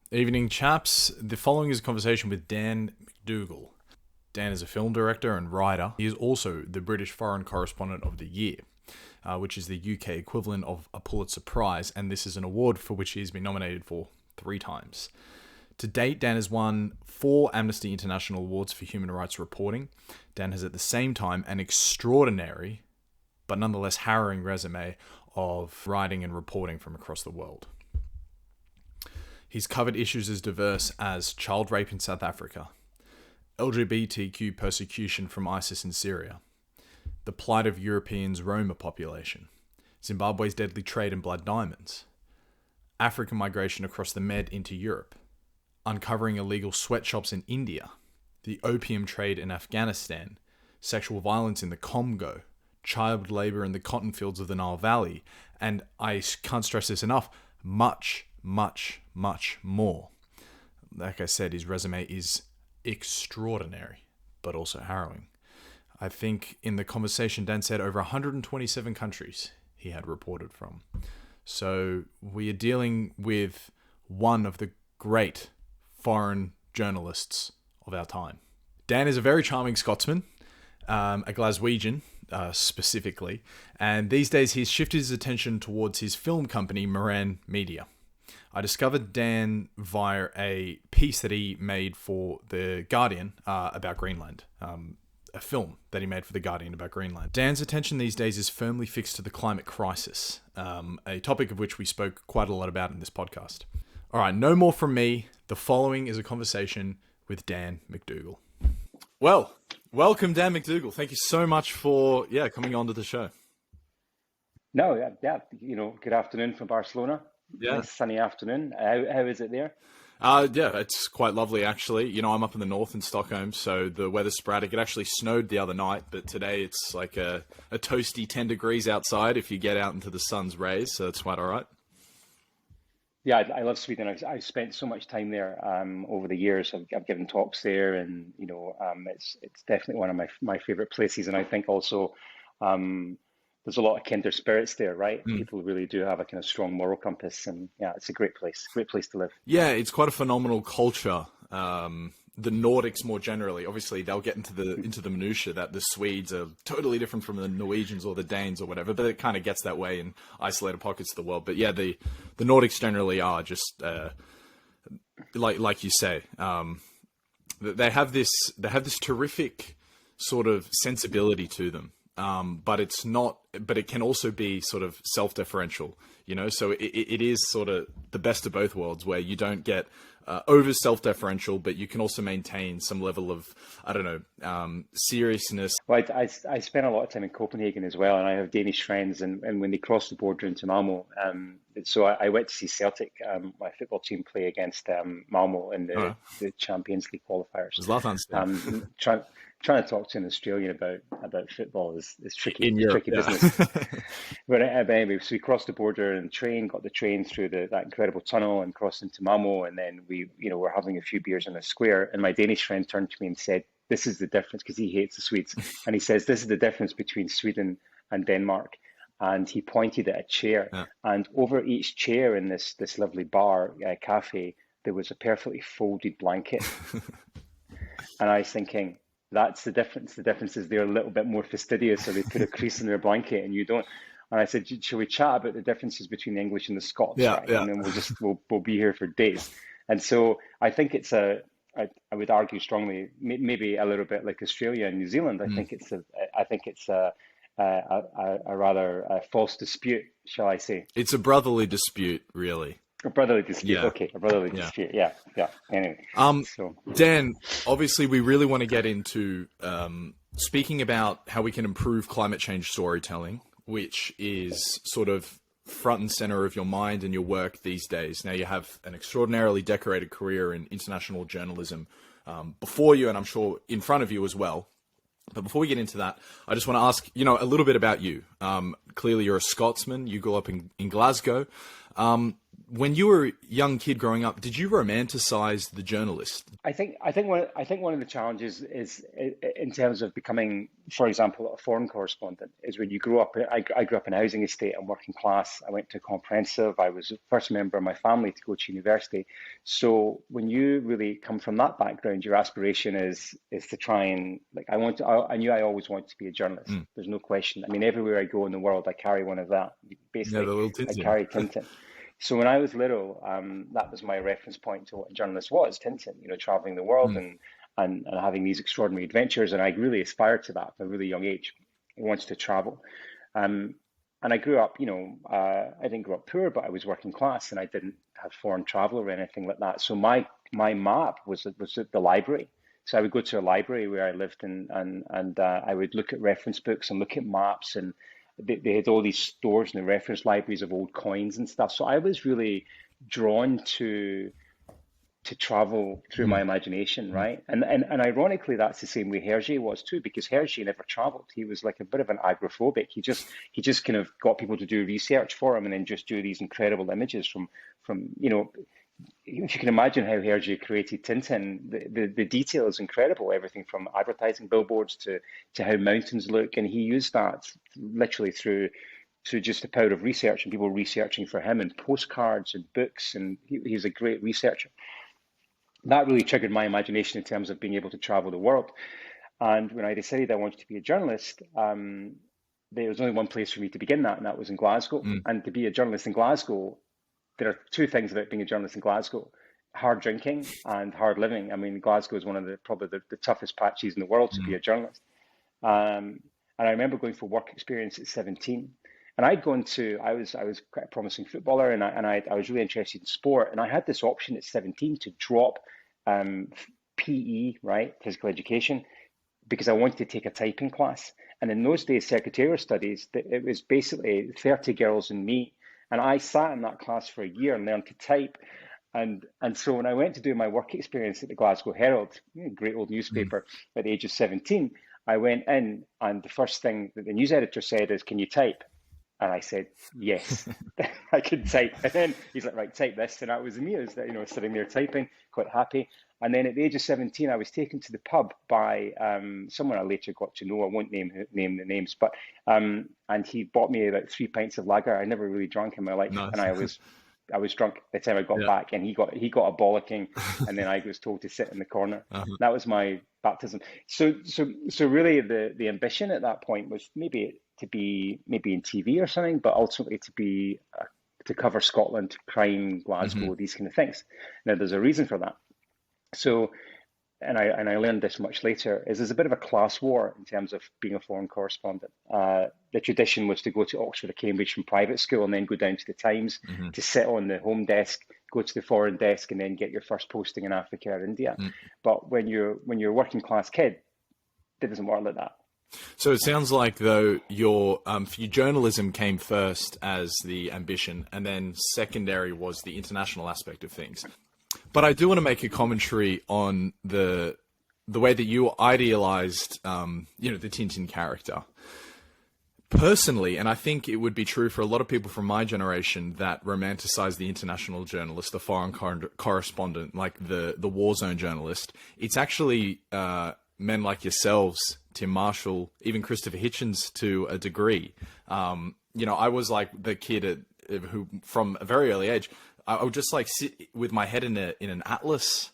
Evening, chaps. The following is a conversation with Dan McDougall. Dan is a film director and writer. He is also the British Foreign Correspondent of the Year, which is the UK equivalent of a Pulitzer Prize, and this is an award for which he has been nominated for 3 times. To date, Dan has won 4 Amnesty International Awards for human rights reporting. Dan has at the same time an extraordinary, but nonetheless harrowing resume of writing and reporting from across the world. He's covered issues as diverse as child rape in South Africa, LGBTQ persecution from ISIS in Syria, the plight of Europeans' Roma population, Zimbabwe's deadly trade in blood diamonds, African migration across the Med into Europe, uncovering illegal sweatshops in India, the opium trade in Afghanistan, sexual violence in the Congo, child labour in the cotton fields of the Nile Valley, and I can't stress this enough, much more. Like I said, his resume is extraordinary, but also harrowing. I think in the conversation, Dan said over 127 countries he had reported from. So we are dealing with one of the great foreign journalists of our time. Dan is a very charming Scotsman, a Glaswegian specifically, and these days he's shifted his attention towards his film company, Moran Media. I discovered Dan via a piece that he made for The Guardian about Greenland, a film that he made for The Guardian about Greenland. Dan's attention these days is firmly fixed to the climate crisis, a topic of which we spoke quite a lot about in this podcast. All right, no more from me. The following is a conversation with Dan McDougall. Well, welcome, Dan McDougall. Thank you so much for coming on to the show. No, good afternoon from Barcelona. Yeah. Nice sunny afternoon. How is it there? It's quite lovely, actually. You know, I'm up in the north in Stockholm, so the weather's sporadic. It actually snowed the other night, but today it's like a toasty 10 degrees outside if you get out into the sun's rays, so it's quite all right. Yeah, I love Sweden. I've spent so much time there over the years. I've given talks there, and it's definitely one of my favorite places. And I think also there's a lot of kindred spirits there, right? People really do have a kind of strong moral compass, and yeah, it's a great place to live. Yeah, it's quite a phenomenal culture. The Nordics more generally, obviously they'll get into the minutiae that the Swedes are totally different from the Norwegians or the Danes or whatever, but it kind of gets that way in isolated pockets of the world. But yeah, the Nordics generally are just like you say, they have this terrific sort of sensibility to them. But it can also be sort of self-deferential, so it is sort of the best of both worlds where you don't get over self-deferential, but you can also maintain some level of, seriousness. Well, I spent a lot of time in Copenhagen as well, and I have Danish friends, and when they cross the border into Malmo, so I went to see Celtic, my football team, play against Malmo in the Champions League qualifiers. Trying to talk to an Australian about football is tricky. It's tricky business. But anyway, so we crossed the border and got the train through that incredible tunnel and crossed into Malmo, and then we were having a few beers in the square, and my Danish friend turned to me and said, "This is the difference," because he hates the Swedes, and he says, "This is the difference between Sweden and Denmark." And he pointed at a chair, and over each chair in this lovely bar cafe, there was a perfectly folded blanket. And I was thinking, that's the difference. The difference is they're a little bit more fastidious, so they put a crease in their blanket and you don't. And I said, shall we chat about the differences between the English and the Scots? Yeah, right? yeah. And then we'll be here for days. And so I think it's I would argue strongly, maybe a little bit like Australia and New Zealand. I think it's a rather false dispute, shall I say? It's a brotherly dispute, really. A brotherly dispute. Yeah. Okay, a brotherly dispute. Yeah. Anyway, Dan, obviously, we really want to get into speaking about how we can improve climate change storytelling, which is sort of front and center of your mind and your work these days. Now, you have an extraordinarily decorated career in international journalism before you, and I'm sure in front of you as well. But before we get into that, I just want to ask, a little bit about you. Clearly, you're a Scotsman. You grew up in Glasgow. when you were a young kid growing up, did you romanticize the journalist? I think one of the challenges is in terms of becoming, for example, a foreign correspondent, is when you grow up. I grew up in a housing estate and working class. I went to comprehensive. I was the first member of my family to go to university. So when you really come from that background, your aspiration is to try and I knew I always wanted to be a journalist. There's no question. I mean, everywhere I go in the world, I carry one of that. Yeah, the Basically, little I Tintin. carry Tintin. So when I was little, that was my reference point to what a journalist was, Tintin, traveling the world and having these extraordinary adventures. And I really aspired to that from a really young age. I wanted to travel. And I grew up, I didn't grow up poor, but I was working class and I didn't have foreign travel or anything like that. So my map was at the library. So I would go to a library where I lived and I would look at reference books and look at maps, and they had all these stores and the reference libraries of old coins and stuff. So I was really drawn to travel through my imagination, right? And ironically, that's the same way Hergé was too, because Hergé never traveled. He was like a bit of an agoraphobic. He just kind of got people to do research for him and then just do these incredible images from if you can imagine how Hergé created Tintin, the detail is incredible. Everything from advertising billboards to how mountains look, and he used that literally through just the power of research and people researching for him and postcards and books, and he's a great researcher. That really triggered my imagination in terms of being able to travel the world. And when I decided I wanted to be a journalist, there was only one place for me to begin that, and that was in Glasgow. And to be a journalist in Glasgow, there are two things about being a journalist in Glasgow: hard drinking and hard living. I mean, Glasgow is one of probably the toughest patches in the world to be a journalist. And I remember going for work experience at 17. And I was quite a promising footballer, and I was really interested in sport. And I had this option at 17 to drop PE, right, physical education, because I wanted to take a typing class. And in those days, secretarial studies, it was basically 30 girls and me. And I sat in that class for a year and learned to type. And so when I went to do my work experience at the Glasgow Herald, great old newspaper, at the age of 17, I went in, and the first thing that the news editor said is, "Can you type?" And I said, yes, I could type. And then he's like, right, type this. And I was amused that, sitting there typing, quite happy. And then at the age of 17, I was taken to the pub by someone I later got to know. I won't name the names, but and he bought me about 3 pints of lager. I never really drank in my life. Nice. And I was drunk by the time I got back, and he got a bollocking, and then I was told to sit in the corner. That was my baptism. So really the ambition at that point was maybe to be in TV or something, but ultimately to cover Scotland, crime, Glasgow, these kind of things. Now there's a reason for that. So, and I learned this much later, is there's a bit of a class war in terms of being a foreign correspondent. The tradition was to go to Oxford or Cambridge from private school and then go down to the Times to sit on the home desk, go to the foreign desk, and then get your first posting in Africa or India. But when you're a working class kid, it doesn't work like that. So it sounds like, though, your journalism came first as the ambition, and then secondary was the international aspect of things. But I do want to make a commentary on the way that you idealized, the Tintin character. Personally, and I think it would be true for a lot of people from my generation that romanticize the international journalist, the foreign correspondent, like the war zone journalist. It's actually men like yourselves, Tim Marshall, even Christopher Hitchens to a degree. I was like the kid who, from a very early age, I would just like sit with my head in an atlas,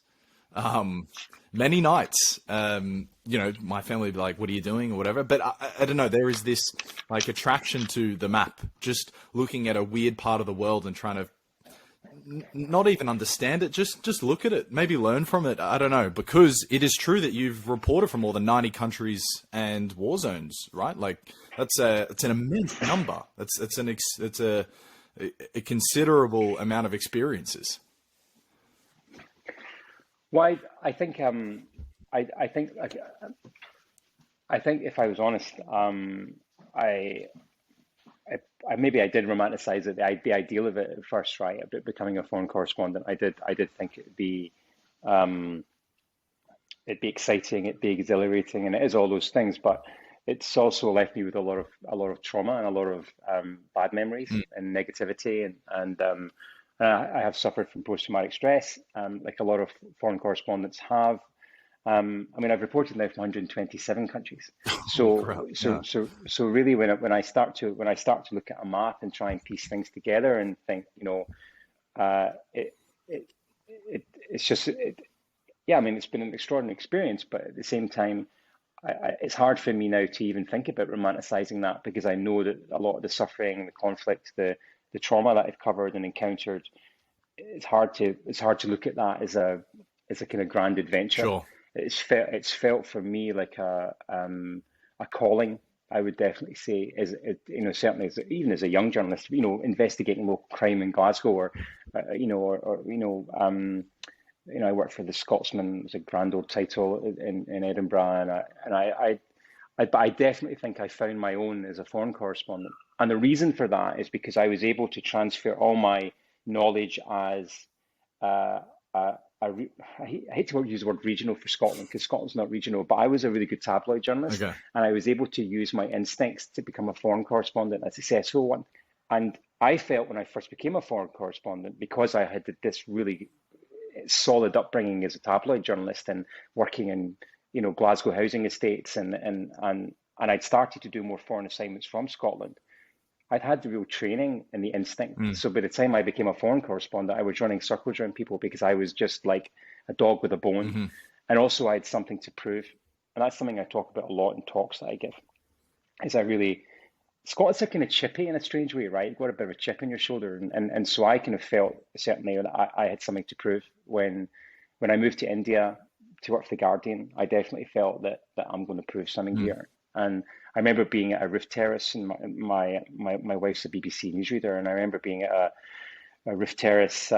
many nights. My family would be like, "What are you doing?" or whatever. But I don't know. There is this like attraction to the map, just looking at a weird part of the world and trying to not even understand it, just look at it, maybe learn from it. I don't know, because it is true that you've reported from more than 90 countries and war zones, right? Like it's an immense number. It's a considerable amount of experiences. Well, I think if I was honest, I maybe I did romanticize it, the ideal of it at first, right? About becoming a foreign correspondent. I did think it'd be exciting, it'd be exhilarating, and it is all those things. But it's also left me with a lot of trauma and a lot of bad memories and negativity, and I have suffered from post-traumatic stress, like a lot of foreign correspondents have. I mean, I've reported now from 127 countries. Holy crap! Yeah, So really, when I start to look at a map and try and piece things together and think, it, it, it's just, yeah. I mean, it's been an extraordinary experience, but at the same time, it's hard for me now to even think about romanticizing that, because I know that a lot of the suffering, the conflict, the trauma that I've covered and encountered, it's hard to look at that as a kind of grand adventure. sure. It's felt for me like a calling. I would definitely say, certainly even as a young journalist, investigating local crime in Glasgow, or I worked for the Scotsman. It was a grand old title in Edinburgh, but I definitely think I found my own as a foreign correspondent. And the reason for that is because I was able to transfer all my knowledge as I hate to use the word regional for Scotland, because Scotland's not regional, but I was a really good tabloid journalist, Okay. and I was able to use my instincts to become a foreign correspondent, a successful one. And I felt when I first became a foreign correspondent, because I had this really solid upbringing as a tabloid journalist and working in Glasgow housing estates, and I'd started to do more foreign assignments from Scotland. I'd had the real training and the instinct. So by the time I became a foreign correspondent, I was running circles around people because I was just like a dog with a bone. And also I had something to prove. And that's something I talk about a lot in talks that I give. Scots are kind of chippy in a strange way, right? You've got a bit of a chip on your shoulder. And so I kind of felt certainly that I had something to prove. When I moved to India to work for The Guardian, I definitely felt that I'm going to prove something here. And I remember being at a roof terrace, and my wife's a BBC newsreader, and I remember being at a roof terrace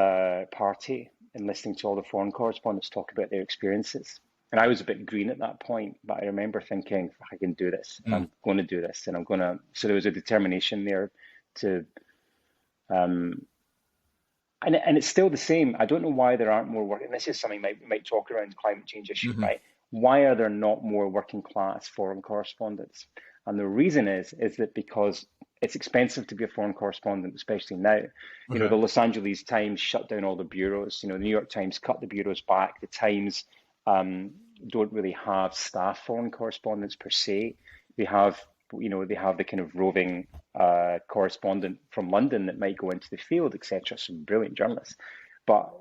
party and listening to all the foreign correspondents talk about their experiences. And I was a bit green at that point, but I remember thinking, I can do this. I'm going to do this, and I'm going to. So there was a determination there to, and it's still the same. I don't know why there aren't more work. And this is something we might talk around the climate change issue, right? Why are there not more working class foreign correspondents? And the reason is that because it's expensive to be a foreign correspondent, especially now. The Los Angeles Times shut down all the bureaus. The New York Times cut the bureaus back. The Times don't really have staff foreign correspondents per se. They have the kind of roving correspondent from London that might go into the field, etc. Some brilliant journalists, but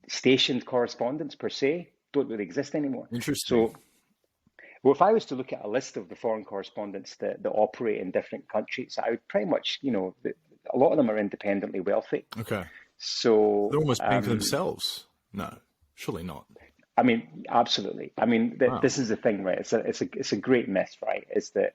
stationed correspondents per se don't really exist anymore. Interesting. So, well, if I was to look at a list of the foreign correspondents that operate in different countries, I would pretty much, a lot of them are independently wealthy. Okay. So They're almost paying for themselves. No, surely not. I mean, absolutely. I mean, Wow. this is the thing, right? It's a great myth, right? Is that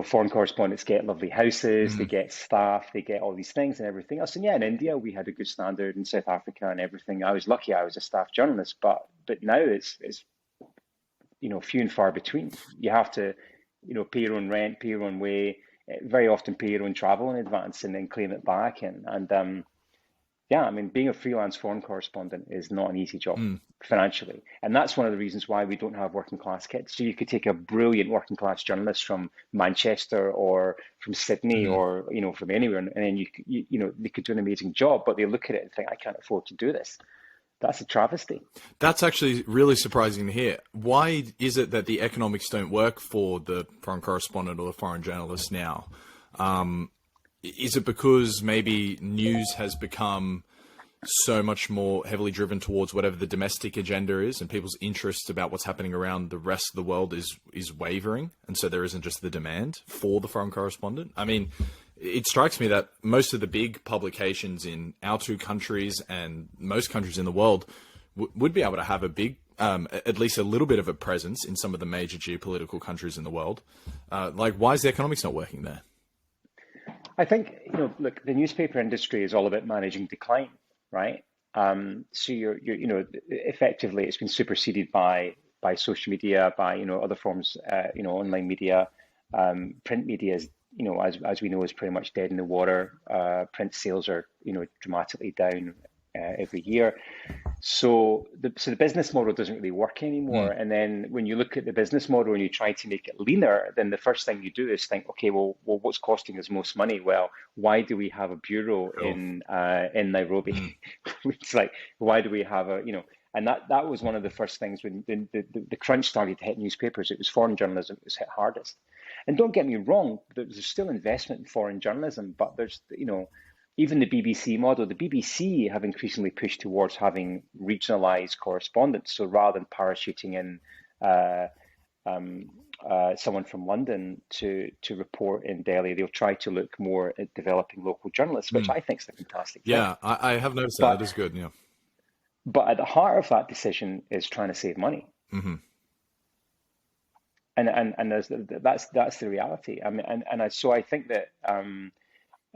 foreign correspondents get lovely houses, they get staff, they get all these things and everything else. And yeah, in India we had a good standard, in South Africa and everything. I was lucky I was a staff journalist, but now it's few and far between. You have to pay your own rent, pay your own way, very often pay your own travel in advance and then claim it back. And yeah, I mean, being a freelance foreign correspondent is not an easy job financially. And that's one of the reasons why we don't have working class kids. So you could take a brilliant working class journalist from Manchester or from Sydney or, from anywhere. And then they could do an amazing job, but they look at it and think, I can't afford to do this. That's a travesty. That's actually really surprising to hear. Why is it that the economics don't work for the foreign correspondent or the foreign journalist now? Is it because maybe news has become so much more heavily driven towards whatever the domestic agenda is, and people's interest about what's happening around the rest of the world is wavering, and so there isn't just the demand for the foreign correspondent? I mean, it strikes me that most of the big publications in our two countries and most countries in the world would be able to have a big, at least a little bit of a presence in some of the major geopolitical countries in the world. Why is the economics not working there? I think, look, the newspaper industry is all about managing decline, right? So you're effectively it's been superseded by social media, by, other forms, online media. Print media is, as we know, is pretty much dead in the water. Print sales are, dramatically down every year. So the business model doesn't really work anymore. Mm. And then when you look at the business model and you try to make it leaner, then the first thing you do is think, okay, well, what's costing us most money? Well, why do we have a bureau Sure. in Nairobi? Mm. It's like, why do we have a, and that was one of the first things when the crunch started to hit newspapers. It was foreign journalism that was hit hardest. And don't get me wrong, there's still investment in foreign journalism, but there's, even the BBC model, the BBC have increasingly pushed towards having regionalized correspondence. So rather than parachuting in someone from London to report in Delhi, they'll try to look more at developing local journalists, which Mm. I think is a fantastic thing. Yeah, I have noticed that. That But is good. Yeah. but at the heart of that decision is trying to save money. Hmm. And that's the reality. I mean, so I think that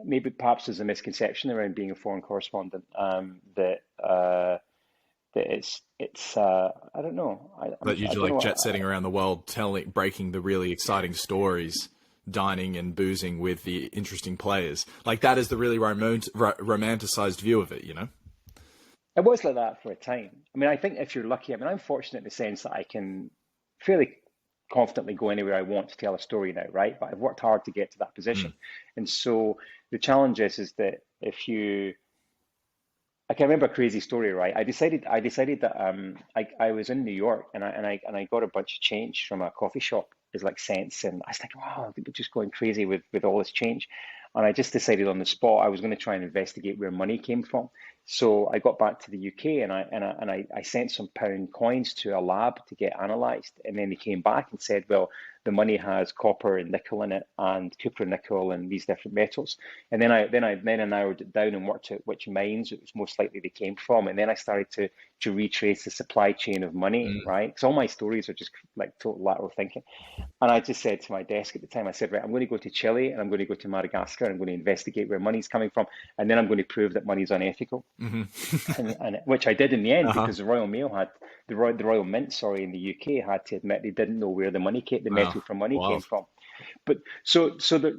maybe perhaps there's a misconception around being a foreign correspondent, that it's I don't know. That you're I don't like know. jet setting around the world, breaking the really exciting stories, dining and boozing with the interesting players. Like that is the really romanticized view of it, you know? It was like that for a time. I mean, I think if you're lucky, I mean, I'm fortunate in the sense that I can fairly confidently go anywhere I want to tell a story now, right? But I've worked hard to get to that position. Mm. And so the challenge is that if you, I can remember a crazy story, right? I decided that I was in New York and I got a bunch of change from a coffee shop. It's like cents, and I was like, wow, people just going crazy with all this change. And I just decided on the spot I was going to try and investigate where money came from. So I got back to the UK and I sent some pound coins to a lab to get analysed, and then they came back and said, well, the money has copper and nickel in it, and copper, nickel, and these different metals. And then I narrowed it down and worked out which mines it was most likely they came from, and then I started to retrace the supply chain of money, Mm. right? Because all my stories are just like total lateral thinking. And I just said to my desk at the time, I said, right, I'm going to go to Chile and I'm going to go to Madagascar and I'm going to investigate where money's coming from, and then I'm going to prove that money's unethical. Mm-hmm. And which I did in the end, Uh-huh. because the Royal Mail had the Royal Mint, sorry, in the UK had to admit they didn't know where the money came, the Wow. metal for money came Wild. from. But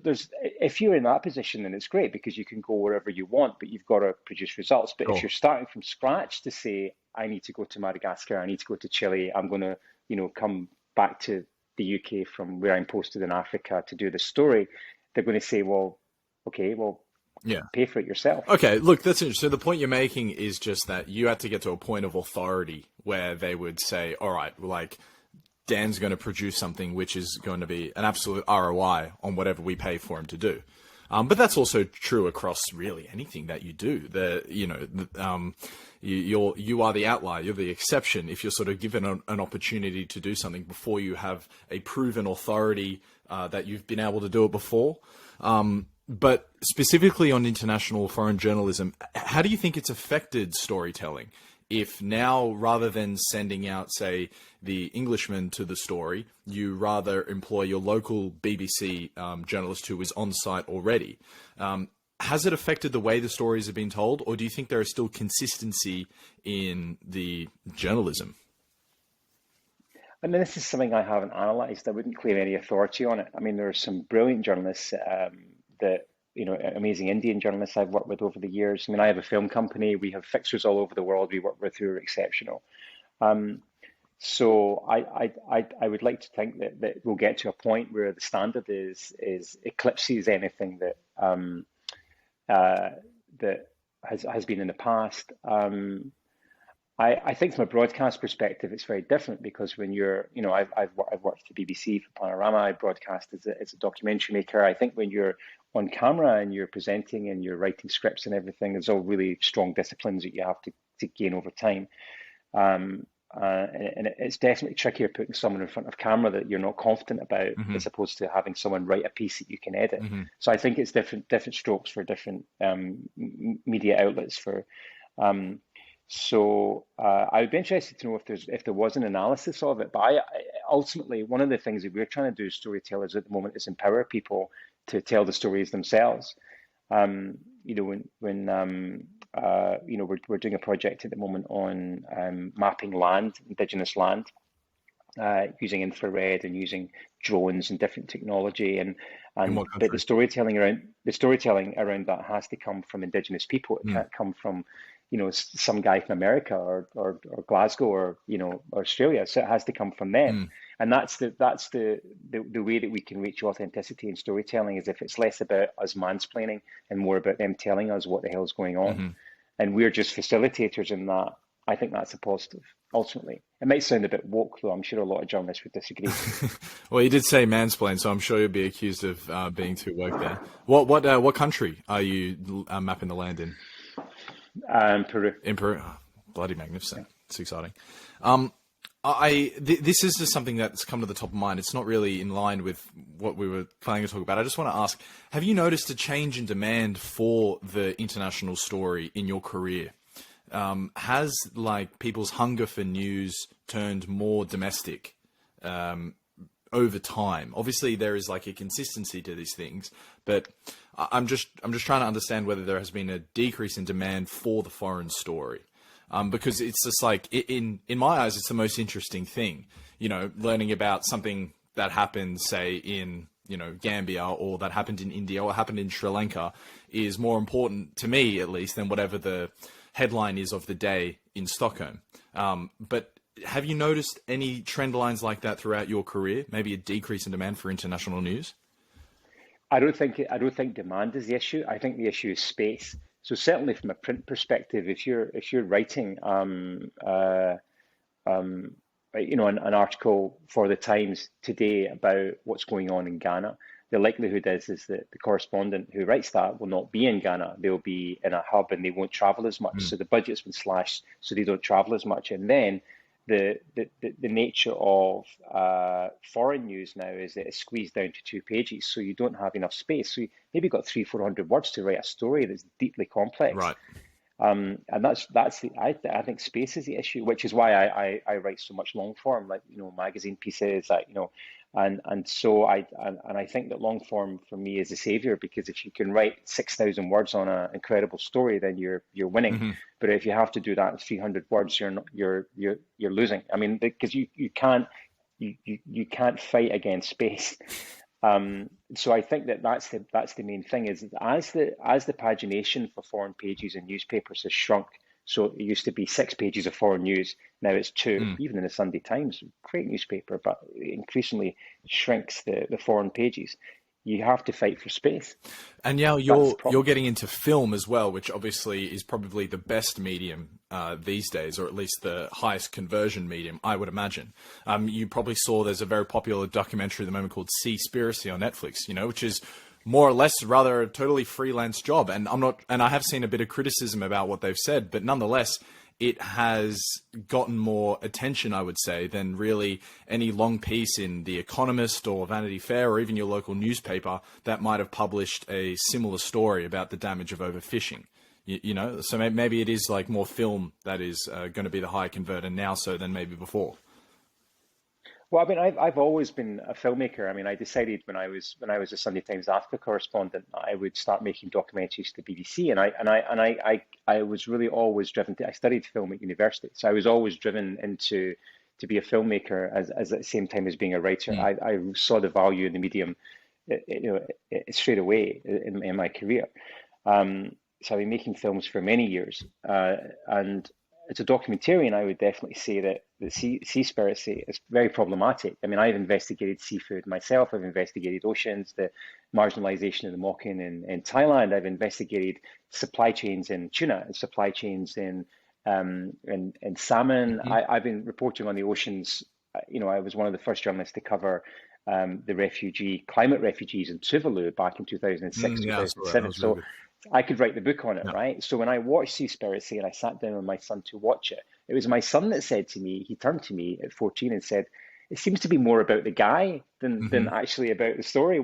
there's, if you're in that position, then it's great because you can go wherever you want, but you've got to produce results. But if Sure. you're starting from scratch to say, I need to go to Madagascar, I need to go to Chile, I'm going to, come back to the UK from where I'm posted in Africa to do the story, they're going to say, well, okay, well, Yeah. pay for it yourself. Okay, look, that's interesting. So the point you're making is just that you had to get to a point of authority where they would say, all right, like Dan's going to produce something which is going to be an absolute ROI on whatever we pay for him to do. But that's also true across really anything that you do. You are the outlier, you're the exception if you're sort of given an opportunity to do something before you have a proven authority that you've been able to do it before. But specifically on international foreign journalism, how do you think it's affected storytelling? If now, rather than sending out, say, the Englishman to the story, you rather employ your local BBC journalist who is on site already, has it affected the way the stories have been told, or do you think there is still consistency in the journalism? I mean, this is something I haven't analysed. I wouldn't claim any authority on it. I mean, there are some brilliant journalists that, amazing Indian journalists I've worked with over the years. I mean, I have a film company. We have fixers all over the world we work with who are exceptional. So I would like to think that we'll get to a point where the standard is eclipses anything that has been in the past. I think from a broadcast perspective, it's very different because when you're, I've worked for the BBC for Panorama. I broadcast as a documentary maker. I think when you're on camera and you're presenting and you're writing scripts and everything, there's all really strong disciplines that you have to gain over time. And it's definitely trickier putting someone in front of camera that you're not confident about, Mm-hmm. as opposed to having someone write a piece that you can edit. Mm-hmm. So I think it's different strokes for different media outlets. So I would be interested to know if there was an analysis of it. But ultimately, one of the things that we're trying to do as storytellers at the moment is empower people to tell the stories themselves. We're doing a project at the moment on mapping land, indigenous land, using infrared and using drones and different technology, In what but country? the storytelling around that has to come from indigenous people. It can't come from, some guy from America or Glasgow or, or Australia. So it has to come from them. And that's the way that we can reach authenticity in storytelling, is if it's less about us mansplaining and more about them telling us what the hell's going on. And we're just facilitators in that. I think that's a positive, ultimately. It might sound a bit woke, though. I'm sure a lot of journalists would disagree. Well, you did say mansplain, so I'm sure you'll be accused of being too woke there. What country are you mapping the land in? Peru. In Peru. Oh, bloody magnificent. It's exciting. This is just something that's come to the top of mind. It's not really in line with what we were planning to talk about. I just want to ask, have you noticed a change in demand for the international story in your career? Has people's hunger for news turned more domestic over time? Obviously, there is a consistency to these things, but I'm just trying to understand whether there has been a decrease in demand for the foreign story. Because it's just in my eyes, it's the most interesting thing, learning about something that happened, say, in, Gambia, or that happened in India, or happened in Sri Lanka, is more important to me, at least, than whatever the headline is of the day in Stockholm. But have you noticed any trend lines like that throughout your career? Maybe a decrease in demand for international news? I don't think demand is the issue. I think the issue is space. So certainly from a print perspective, if you're writing an article for the Times today about what's going on in Ghana, the likelihood is that the correspondent who writes that will not be in Ghana. They'll be in a hub and they won't travel as much. So the budget's been slashed, so they don't travel as much. And then the nature of foreign news now is that it's squeezed down to 2 pages, so you don't have enough space. So you maybe got 300-400 words to write a story that's deeply complex. Right. And I think space is the issue, which is why I write so much long form, magazine pieces, and so I think that long form for me is a savior, because if you can write 6,000 words on an incredible story, then you're winning. But if you have to do that in 300 words, you're losing. I mean, because you can't fight against space. So I think that's the main thing, is as the pagination for foreign pages in newspapers has shrunk. So it used to be 6 pages of foreign news. Now it's 2, even in the Sunday Times, great newspaper, but it increasingly shrinks the foreign pages. You have to fight for space. And now you're getting into film as well, which obviously is probably the best medium these days, or at least the highest conversion medium, I would imagine. You probably saw there's a very popular documentary at the moment called Seaspiracy on Netflix, which is more or less rather a totally freelance job. And I have seen a bit of criticism about what they've said, but nonetheless, it has gotten more attention, I would say, than really any long piece in The Economist or Vanity Fair or even your local newspaper that might have published a similar story about the damage of overfishing. So maybe it is more film that is going to be the high converter now so than maybe before. Well, I mean, I've always been a filmmaker. I mean, I decided when I was a Sunday Times Africa correspondent, I would start making documentaries to the BBC, and I was really always driven to. I studied film at university, so I was always driven into to be a filmmaker as at the same time as being a writer. I saw the value in the medium, straight away in my career. So I've been making films for many years, and as a documentarian, I would definitely say that the Seaspiracy is very problematic. I mean, I've investigated seafood myself. I've investigated oceans, the marginalization of the Moken in Thailand. I've investigated supply chains in tuna and supply chains in salmon. I've been reporting on the oceans. I was one of the first journalists to cover the climate refugees in Tuvalu back in 2006, 2007. So I could write the book on it, right? So when I watched Seaspiracy and I sat down with my son to watch it, it was my son that said to me, he turned to me at 14 and said, it seems to be more about the guy than actually about the story.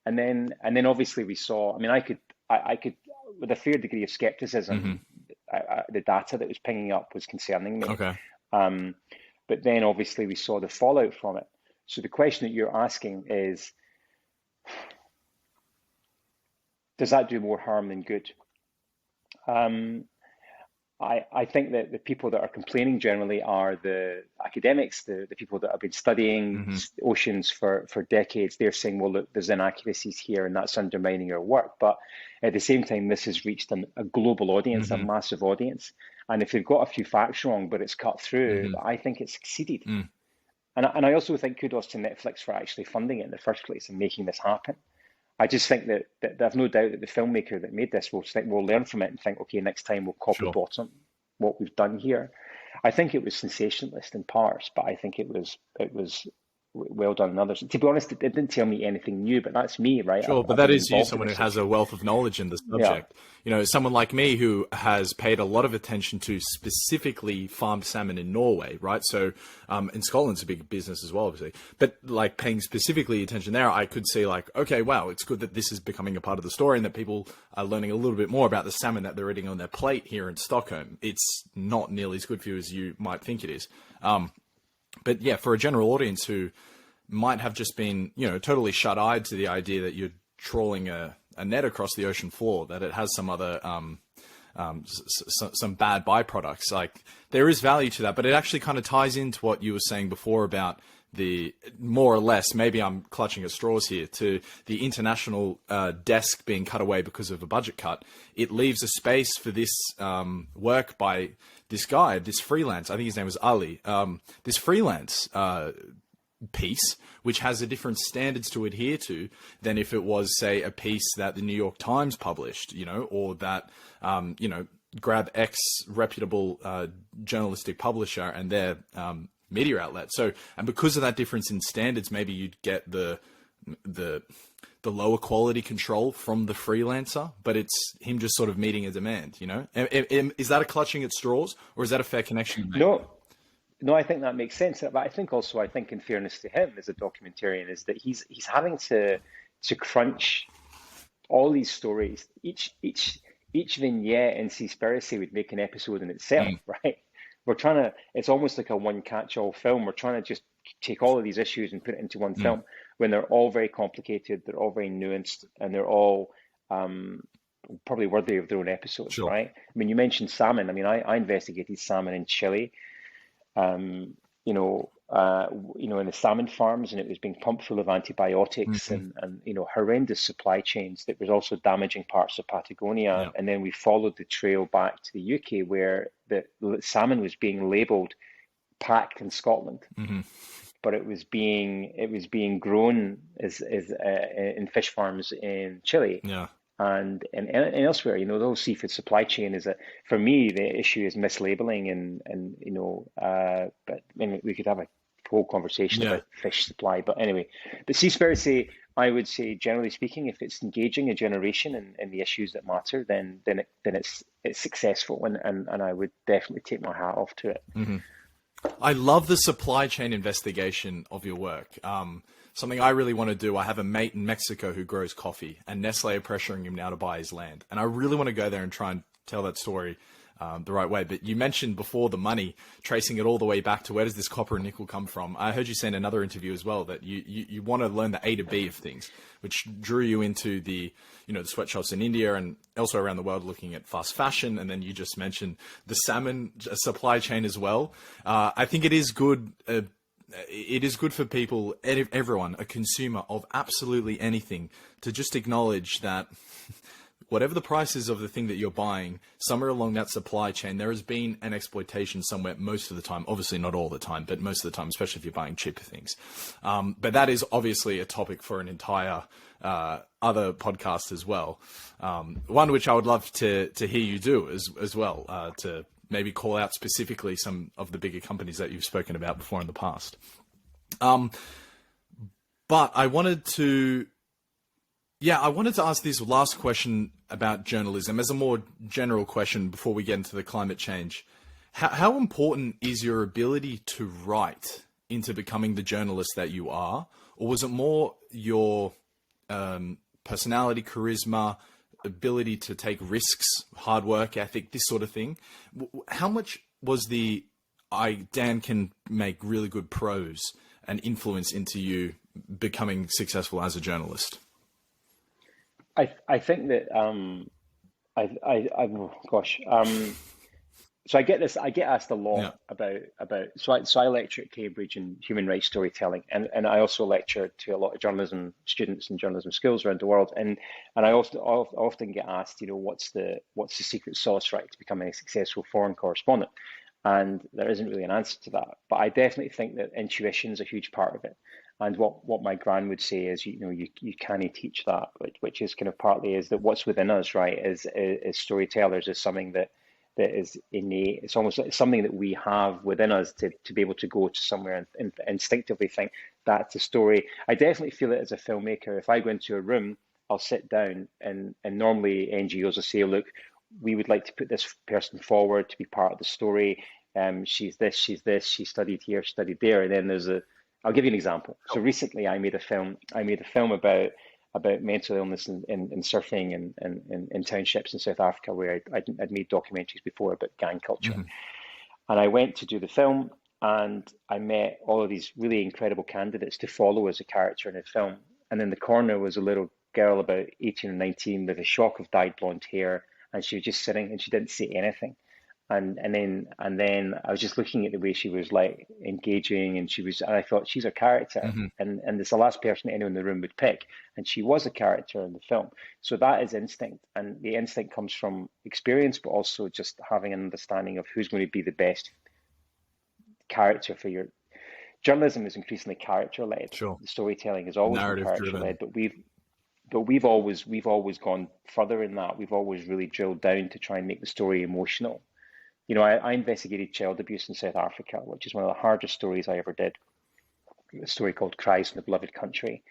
And then obviously we saw, I mean, I could with a fair degree of skepticism, the data that was pinging up was concerning me. Okay. But then obviously we saw the fallout from it. So the question that you're asking is, does that do more harm than good? I think that the people that are complaining generally are the academics, the people that have been studying oceans for decades. They're saying, well, look, there's inaccuracies here and that's undermining your work. But at the same time, this has reached a global audience, a massive audience. And if they've got a few facts wrong, but it's cut through, I think it's succeeded. And I also think kudos to Netflix for actually funding it in the first place and making this happen. I just think that there's no doubt that the filmmaker that made this will learn from it and think, okay, next time we'll copy bottom what we've done here. I think it was sensationalist in parts, but I think it was well done in others. To be honest, it didn't tell me anything new, but that's me, right? Sure, but that is you, someone who has a wealth of knowledge in the subject. Yeah. You know, someone like me who has paid a lot of attention to specifically farmed salmon in Norway, right? So, in Scotland's a big business as well, obviously. But like paying specifically attention there, I could see like, okay, wow, it's good that this is becoming a part of the story and that people are learning a little bit more about the salmon that they're eating on their plate here in Stockholm. It's not nearly as good for you as you might think it is. But yeah, for a general audience who might have just been, you know, totally shut-eyed to the idea that you're trawling a net across the ocean floor, that it has some other, some bad byproducts, like there is value to that, but it actually kind of ties into what you were saying before about the, more or less, maybe I'm clutching at straws here, to the international desk being cut away because of a budget cut. It leaves a space for this work by this guy, this freelance, I think his name was Ali, this freelance piece, which has a different standards to adhere to than if it was, say, a piece that the New York Times published, you know, or that, you know, grab X reputable journalistic publisher and their media outlet. So, and because of that difference in standards, maybe you'd get the lower quality control from the freelancer, but it's him just sort of meeting a demand, you know? Is that a clutching at straws, or is that a fair connection? No, I think that makes sense. But I think also, in fairness to him as a documentarian, is that he's having to crunch all these stories. Each vignette in Seaspiracy would make an episode in itself, right? It's almost like a one catch-all film. We're trying to just take all of these issues and put it into one film, when they're all very complicated, they're all very nuanced, and they're all probably worthy of their own episodes, right? I mean, you mentioned salmon. I mean, I investigated salmon in Chile, in the salmon farms, and it was being pumped full of antibiotics and horrendous supply chains that was also damaging parts of Patagonia. Yeah. And then we followed the trail back to the UK, where the salmon was being labelled packed in Scotland. But it was being grown as in fish farms in Chile, and elsewhere. You know, the whole seafood supply chain for me, the issue is mislabeling, but I mean, we could have a whole conversation about fish supply. But anyway, the Seaspiracy, I would say, generally speaking, if it's engaging a generation in the issues that matter, then it's successful, and I would definitely take my hat off to it. I love the supply chain investigation of your work. Something I really want to do. I have a mate in Mexico who grows coffee, and Nestle are pressuring him now to buy his land. And I really want to go there and try and tell that story the right way. But you mentioned before the money, tracing it all the way back to where does this copper and nickel come from? I heard you say in another interview as well that you want to learn the A to B of things, which drew you into the sweatshops in India and elsewhere around the world looking at fast fashion. And then you just mentioned the salmon supply chain as well. I think it is good. It is good for people, everyone, a consumer of absolutely anything, to just acknowledge that whatever the price is of the thing that you're buying, somewhere along that supply chain, there has been an exploitation somewhere most of the time. Obviously not all the time, but most of the time, especially if you're buying cheaper things. But that is obviously a topic for an entire other podcast as well. One which I would love to hear you do as well, to maybe call out specifically some of the bigger companies that you've spoken about before in the past. But I wanted to ask this last question about journalism as a more general question before we get into the climate change. How important is your ability to write into becoming the journalist that you are? Or was it more your personality, charisma, ability to take risks, hard work ethic, this sort of thing? How much was Dan can make really good prose and influence into you becoming successful as a journalist? I think that So I get asked a Yeah. lot about so I lecture at Cambridge in human rights storytelling, and I also lecture to a lot of journalism students and journalism schools around the world, and I often get asked, what's the secret sauce, right, to becoming a successful foreign correspondent, and there isn't really an answer to that, but I definitely think that intuition is a huge part of it. And what my gran would say is, you can't teach that, which is kind of partly is that what's within us, right, is storytellers, is something that is innate. It's almost like something that we have within us to be able to go to somewhere and instinctively think that's a story. I definitely feel it as a filmmaker. If I go into a room, I'll sit down and normally NGOs will say, look, we would like to put this person forward to be part of the story. She's this, she studied here, studied there. And then I'll give you an example. So recently I made a film about mental illness and surfing in townships in South Africa, where I'd made documentaries before about gang culture. Hmm. And I went to do the film, and I met all of these really incredible candidates to follow as a character in the film. And in the corner was a little girl about 18 or 19 with a shock of dyed blonde hair, and she was just sitting and she didn't say anything. And then I was just looking at the way she was like engaging, and I thought she's a character, Hmm. and it's the last person anyone in the room would pick, and she was a character in the film. So that is instinct, and the instinct comes from experience, but also just having an understanding of who's going to be the best character for your journalism is increasingly character led. Sure. The storytelling has always been Narrative character driven. led, but we've always gone further in that. We've always really drilled down to try and make the story emotional. I investigated child abuse in South Africa, which is one of the hardest stories I ever did. A story called Cries from the Beloved Country.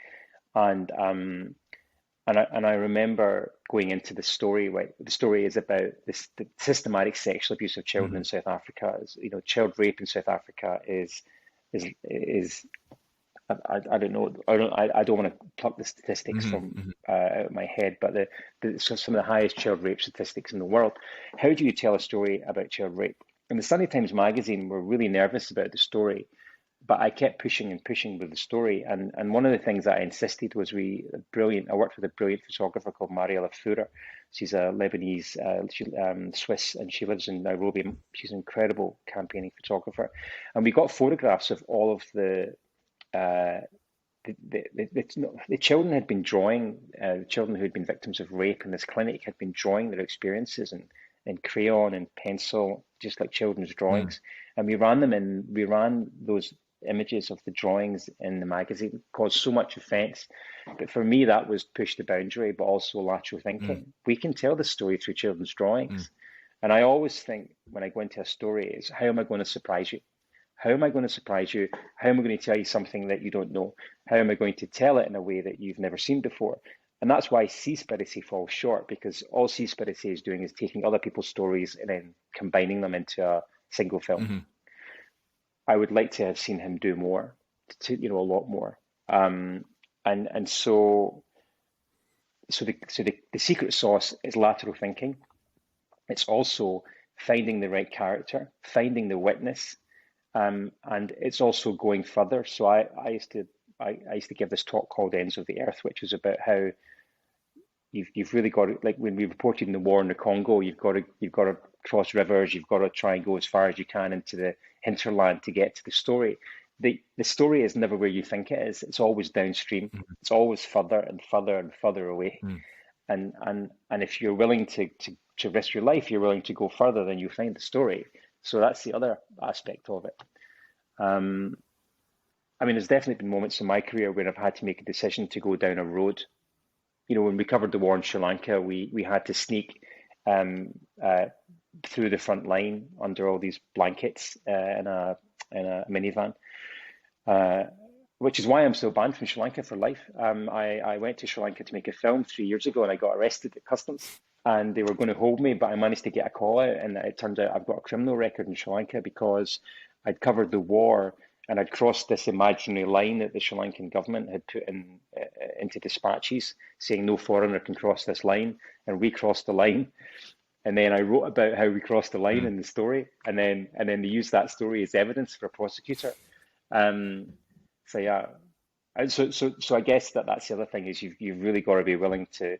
And I remember going into the story, where the story is about the systematic sexual abuse of children Hmm. in South Africa. Child rape in South Africa is I don't know. I don't want to pluck the statistics Hmm. from Hmm. out of my head, but so some of the highest child rape statistics in the world. How do you tell a story about child rape? And the Sunday Times Magazine were really nervous about the story, but I kept pushing and pushing with the story. And one of the things that I insisted was I worked with a brilliant photographer called Mariela Fourer. She's a Lebanese, Swiss, and she lives in Nairobi. She's an incredible campaigning photographer. And we got photographs of all of uh, the children had been drawing, the children who had been victims of rape in this clinic had been drawing their experiences in crayon and pencil, just like children's Hmm. drawings. And we ran those images of the drawings in the magazine, caused so much offense. But for me, that was push the boundary, but also lateral Hmm. thinking. We can tell the story through children's Hmm. drawings. And I always think when I go into a story is, how am I going to surprise you? How am I going to surprise you? How am I going to tell you something that you don't know? How am I going to tell it in a way that you've never seen before? And that's why Seaspiracy falls short, because all Seaspiracy is doing is taking other people's stories and then combining them into a single film. Hmm. I would like to have seen him do more, a lot more. And so the secret sauce is lateral thinking. It's also finding the right character, finding the witness, and it's also going further. So I used to give this talk called Ends of the Earth, which is about how you've really got to, like when we reported in the war in the Congo, you've got to cross rivers, you've got to try and go as far as you can into the hinterland to get to the story. The story is never where you think it is. It's always downstream. It's always further and further and further away. Hmm. And if you're willing to risk your life, you're willing to go further, then you find the story. So that's the other aspect of it. Um, I mean, there's definitely been moments in my career where I've had to make a decision to go down a road. When we covered the war in Sri Lanka, we had to sneak um, uh, through the front line under all these blankets in a minivan, uh, which is why I'm still banned from Sri Lanka for life. I went to Sri Lanka to make a film 3 years ago, and I got arrested at customs, and they were going to hold me, but I managed to get a call out, and it turns out I've got a criminal record in Sri Lanka because I'd covered the war and I'd crossed this imaginary line that the Sri Lankan government had put into dispatches saying no foreigner can cross this line, and we crossed the line. And then I wrote about how we crossed the line Hmm. in the story, and then they used that story as evidence for a prosecutor. Um, so yeah, And so I guess that's the other thing is you've really got to be willing to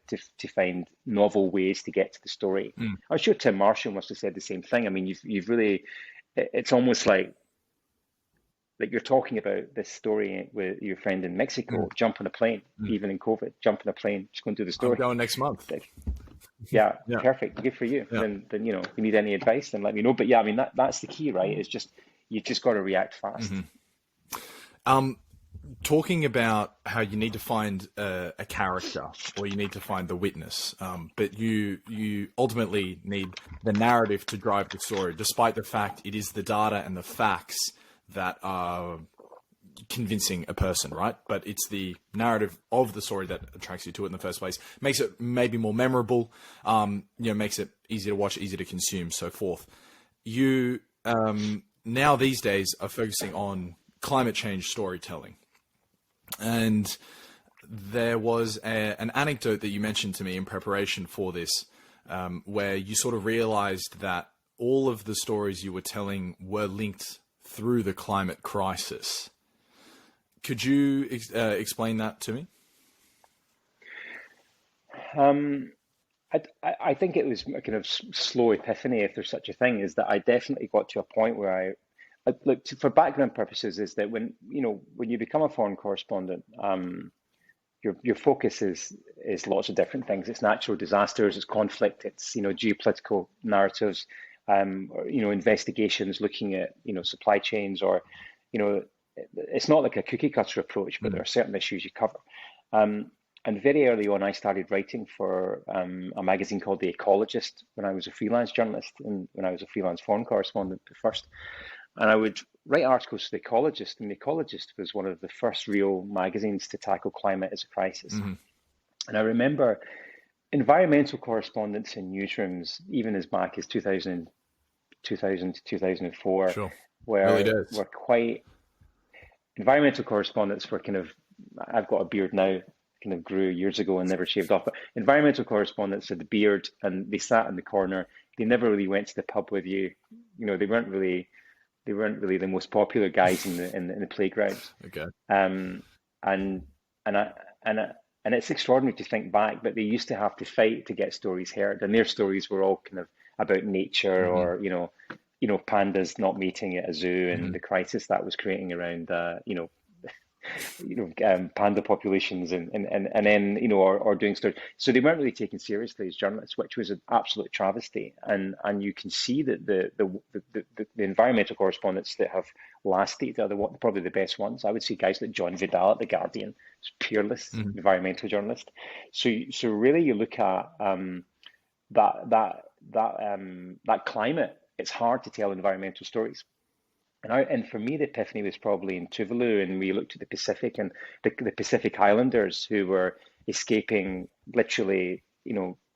find novel ways to get to the story. I'm sure Tim Marshall must have said the same thing. I mean, you've really, it's almost like you're talking about this story with your friend in Mexico, jump on a plane, even in COVID, jump on a plane, just go and do the I'm story. going next month. Yeah, Yeah. perfect, good for you. Yeah. Then if you need any advice, then let me know. But yeah, I mean that's the key, right? It's just you've just got to react fast. Talking about how you need to find a character or you need to find the witness, but you ultimately need the narrative to drive the story, despite the fact it is the data and the facts that are convincing a person, right? But it's the narrative of the story that attracts you to it in the first place, makes it maybe more memorable, makes it easier to watch, easier to consume, so forth. You now these days are focusing on climate change storytelling. And there was an anecdote that you mentioned to me in preparation for this, where you sort of realized that all of the stories you were telling were linked through the climate crisis. Could you explain that to me? I think it was a kind of slow epiphany, if there's such a thing, is that I definitely got to a point where look, for background purposes, is that when you become a foreign correspondent, your focus is lots of different things. It's natural disasters, it's conflict, it's geopolitical narratives, investigations looking at supply chains, or it's not like a cookie cutter approach, but there are certain issues you cover. And very early on, I started writing for a magazine called The Ecologist when I was a freelance journalist and when I was a freelance foreign correspondent at first. And I would write articles for The Ecologist, and The Ecologist was one of the first real magazines to tackle climate as a crisis. And I remember environmental correspondents in newsrooms, even as back as 2000 to 2004, Sure. were quite, environmental correspondents were kind of, I've got a beard now, kind of grew years ago and never shaved off, but environmental correspondents had the beard and they sat in the corner. They never really went to the pub with you. They weren't really the most popular guys in the playgrounds. Okay. And it's extraordinary to think back, but they used to have to fight to get stories heard, and their stories were all kind of about nature, or pandas not mating at a zoo and the crisis that was creating around panda populations and then or doing stories. So they weren't really taken seriously as journalists, which was an absolute travesty. And you can see that the environmental correspondents that have lasted are probably the best ones. I would say guys like John Vidal at The Guardian, peerless environmental journalist. So really you look at that climate. It's hard to tell environmental stories. And for me, the epiphany was probably in Tuvalu, and we looked at the Pacific and the Pacific Islanders who were escaping literally,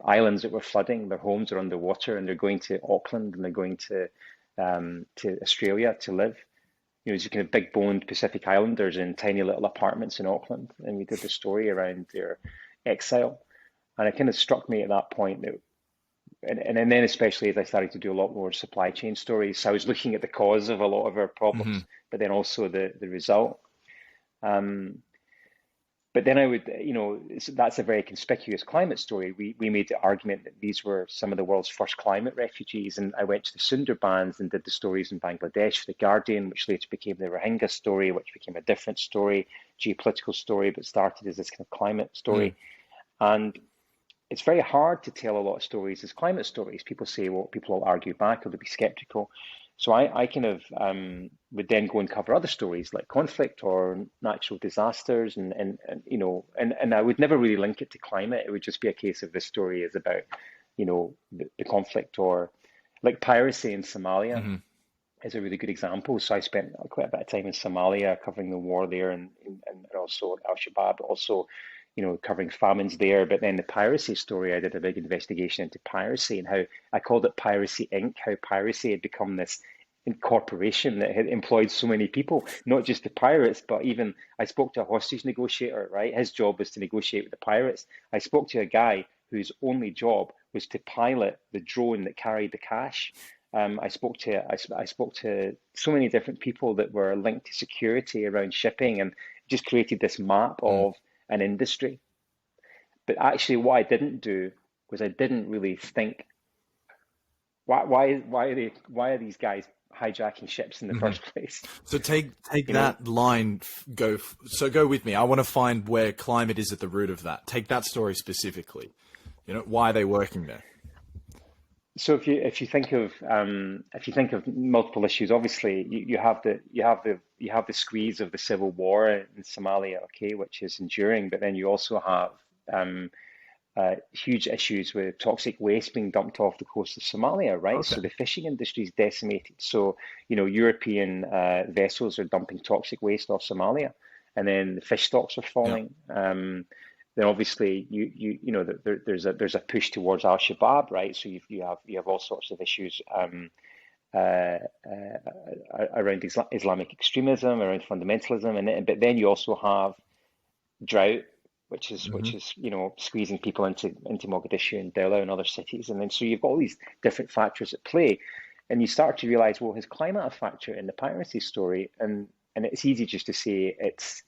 islands that were flooding. Their homes are underwater, and they're going to Auckland and they're going to Australia to live. These kind of big boned Pacific Islanders in tiny little apartments in Auckland, and we did the story around their exile. And it kind of struck me at that point that. And then especially as I started to do a lot more supply chain stories, so I was looking at the cause of a lot of our problems, but then also the result. But then I would, that's a very conspicuous climate story. We made the argument that these were some of the world's first climate refugees, and I went to the Sundarbans and did the stories in Bangladesh for The Guardian, which later became the Rohingya story, which became a different story, geopolitical story, but started as this kind of climate story. And it's very hard to tell a lot of stories as climate stories. People say, well, people will argue back or they'll be skeptical. So I kind of would then go and cover other stories like conflict or natural disasters, and I would never really link it to climate. It would just be a case of this story is about, the conflict, or like piracy in Somalia is a really good example. So I spent quite a bit of time in Somalia covering the war there, and also Al-Shabaab, but also covering famines there. But then the piracy story, I did a big investigation into piracy and how I called it Piracy Inc., how piracy had become this corporation that had employed so many people, not just the pirates, but even I spoke to a hostage negotiator, right? His job was to negotiate with the pirates. I spoke to a guy whose only job was to pilot the drone that carried the cash. I spoke to so many different people that were linked to security around shipping, and just created this map Mm. of an industry. But actually, what I didn't do was I didn't really think why are these guys hijacking ships in the Mhm. first place? So take You know, that line. Go with me. I want to find where climate is at the root of that. Take that story specifically. Why are they working there? so if you think of multiple issues, obviously you have the squeeze of the civil war in Somalia, okay, which is enduring, but then you also have huge issues with toxic waste being dumped off the coast of Somalia, right? Okay. So the fishing industry is decimated. So, European vessels are dumping toxic waste off Somalia, and then the fish stocks are Yeah. falling. Then obviously there's a push towards Al Shabaab, right? So you have all sorts of issues uh, around Islamic extremism, around fundamentalism, but then you also have drought, Hmm. squeezing people into Mogadishu and Dawla and other cities, and then so you've got all these different factors at play, and you start to realize, well, has climate a factor in the piracy story? And it's easy just to say it's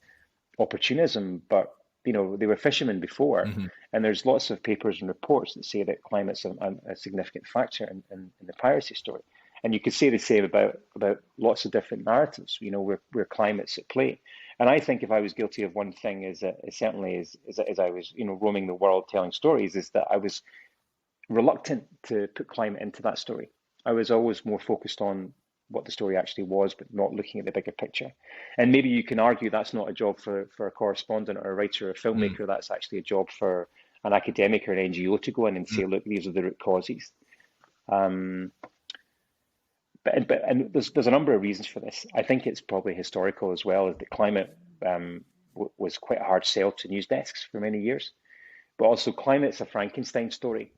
opportunism, but they were fishermen before, Hmm. and there's lots of papers and reports that say that climate's a significant factor in the piracy story. And you could say the same about lots of different narratives, where climate's at play. And I think if I was guilty of one thing, is that certainly as I was, roaming the world telling stories, is that I was reluctant to put climate into that story. I was always more focused on what the story actually was, but not looking at the bigger picture. And maybe you can argue that's not a job for a correspondent or a writer or a Mm. filmmaker. That's actually a job for an academic or an NGO to go in and say, look, these are the root causes. Um, and there's a number of reasons for this. I think it's probably historical as well, as the climate was quite a hard sell to news desks for many years. But also, climate's a Frankenstein story.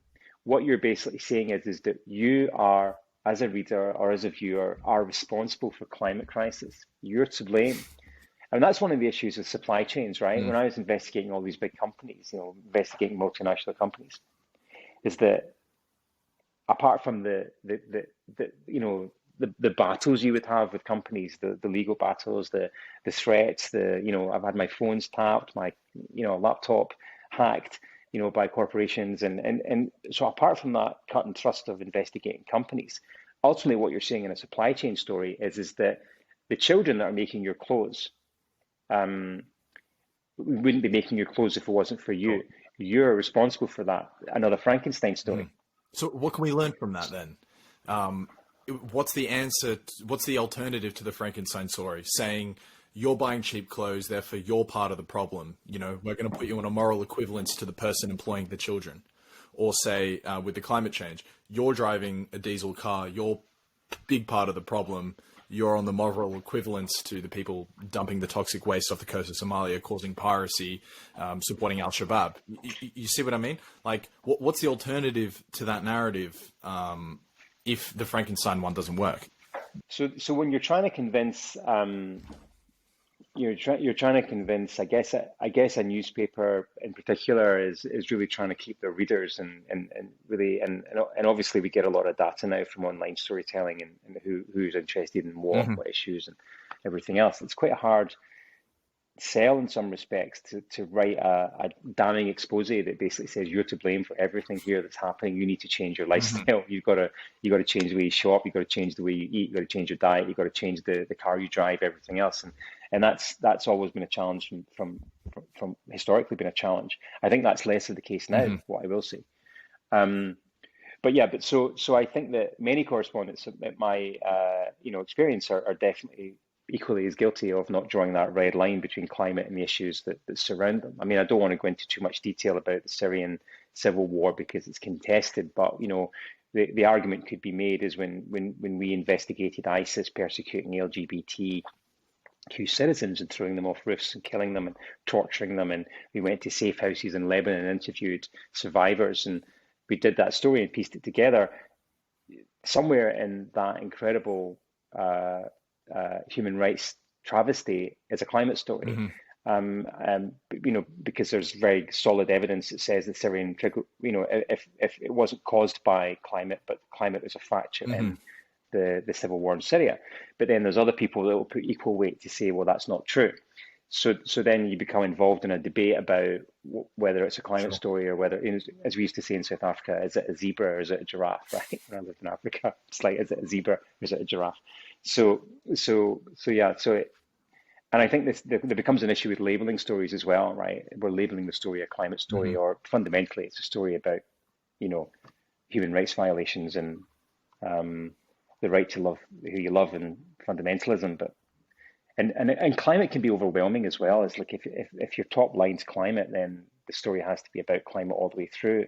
What you're basically saying is that you are, as a reader or as a viewer, are responsible for climate crisis. You're to blame. And that's one of the issues with supply chains, right? Mm. When I was investigating all these big companies, investigating multinational companies, is that apart from the battles you would have with companies, the legal battles, the threats, I've had my phones tapped, my laptop hacked, by corporations, and so apart from that cut and thrust of investigating companies, ultimately what you're seeing in a supply chain story is that the children that are making your clothes um, wouldn't be making your clothes if it wasn't for you. Sure. You're responsible for that. Another Frankenstein Mm. story. So what can we learn from that then? Um, what's the answer? What's the alternative to the Frankenstein story? Saying you're buying cheap clothes, therefore you're part of the problem. We're going to put you in a moral equivalence to the person employing the children. Or say with the climate change, you're driving a diesel car, you're big part of the problem. You're on the moral equivalence to the people dumping the toxic waste off the coast of Somalia, causing piracy, supporting Al Shabaab. You see what I mean? Like, what's the alternative to that narrative if the Frankenstein one doesn't work? So when you're trying to convince you're trying to convince, I guess a newspaper in particular is really trying to keep their readers, and really, and obviously we get a lot of data now from online storytelling, and who's interested in Hmm. what issues and everything else. It's quite hard sell in some respects to write a damning expose that basically says you're to blame for everything here that's happening. You need to change your Hmm. lifestyle. You got to change the way you shop. You got to change the way you eat. You got to change your diet. You got to change the car you drive. Everything else, and that's always been a challenge from historically been a challenge. I think that's less of the case now. Hmm. What I will say. Um, but I think that many correspondents at my experience are definitely equally as guilty of not drawing that red line between climate and the issues that surround them. I mean, I don't want to go into too much detail about the Syrian civil war because it's contested, but the argument could be made is when we investigated ISIS persecuting LGBTQ citizens and throwing them off roofs and killing them and torturing them, and we went to safe houses in Lebanon and interviewed survivors, and we did that story and pieced it together. Somewhere in that incredible human rights travesty is a climate story. Hmm. because there's very solid evidence that says the Syrian, if it wasn't caused by climate, but climate was a factor in the civil war in Syria. But then there's other people that will put equal weight to say, well, that's not true. So then you become involved in a debate about whether it's a climate story or whether, as we used to say in South Africa, is it a zebra or is it a giraffe? Right? When I lived in Africa, it's like, is it a zebra or is it a giraffe? And I think there becomes an issue with labeling stories as well, right? We're labeling the story a climate story, or fundamentally, it's a story about, human rights violations and the right to love who you love and fundamentalism. But and climate can be overwhelming as well. It's like if your top line's climate, then the story has to be about climate all the way through.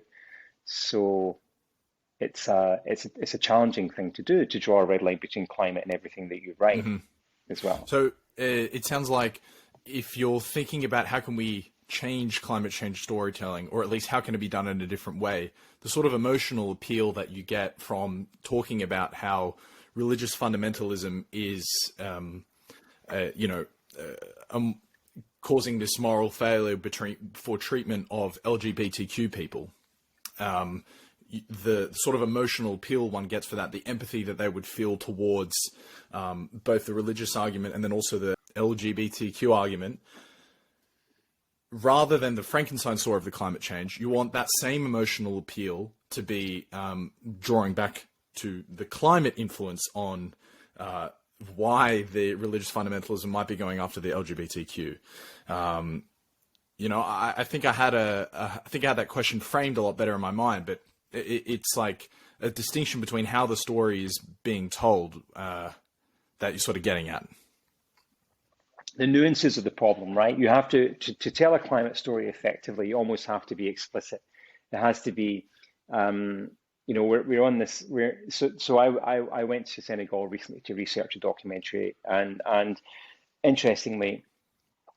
So it's a challenging thing to do, to draw a red line between climate and everything that you write as well. So it sounds like if you're thinking about how can we change climate change storytelling, or at least how can it be done in a different way, the sort of emotional appeal that you get from talking about how religious fundamentalism is, causing this moral failure for treatment of LGBTQ people. The sort of emotional appeal one gets for that, the empathy that they would feel towards both the religious argument and then also the LGBTQ argument, rather than the Frankenstein story of the climate change, you want that same emotional appeal to be drawing back to the climate influence on why the religious fundamentalism might be going after the LGBTQ. I think I had that question framed a lot better in my mind, but it's like a distinction between how the story is being told that you're sort of getting at. The nuances of the problem, right? You have to tell a climate story effectively, you almost have to be explicit. It has to be, we're on this. I went to Senegal recently to research a documentary, and interestingly,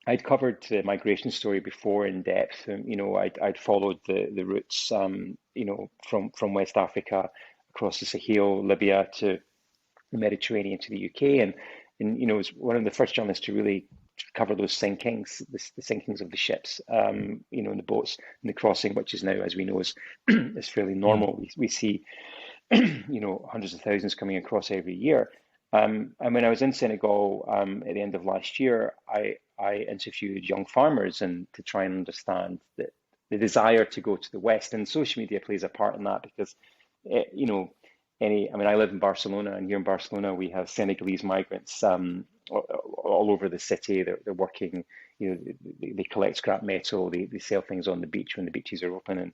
I'd covered the migration story before in depth, and I'd followed the routes, from West Africa across the Sahel, Libya to the Mediterranean to the UK, and was one of the first journalists to really cover those sinkings, the sinkings of the ships, in the boats and the crossing, which is now, as we know, is fairly normal. We see, hundreds of thousands coming across every year. And when I was in Senegal at the end of last year, I interviewed young farmers and to try and understand the desire to go to the West, and social media plays a part in that because, I live in Barcelona, and here in Barcelona we have Senegalese migrants all over the city. They're working, they collect scrap metal, they sell things on the beach when the beaches are open,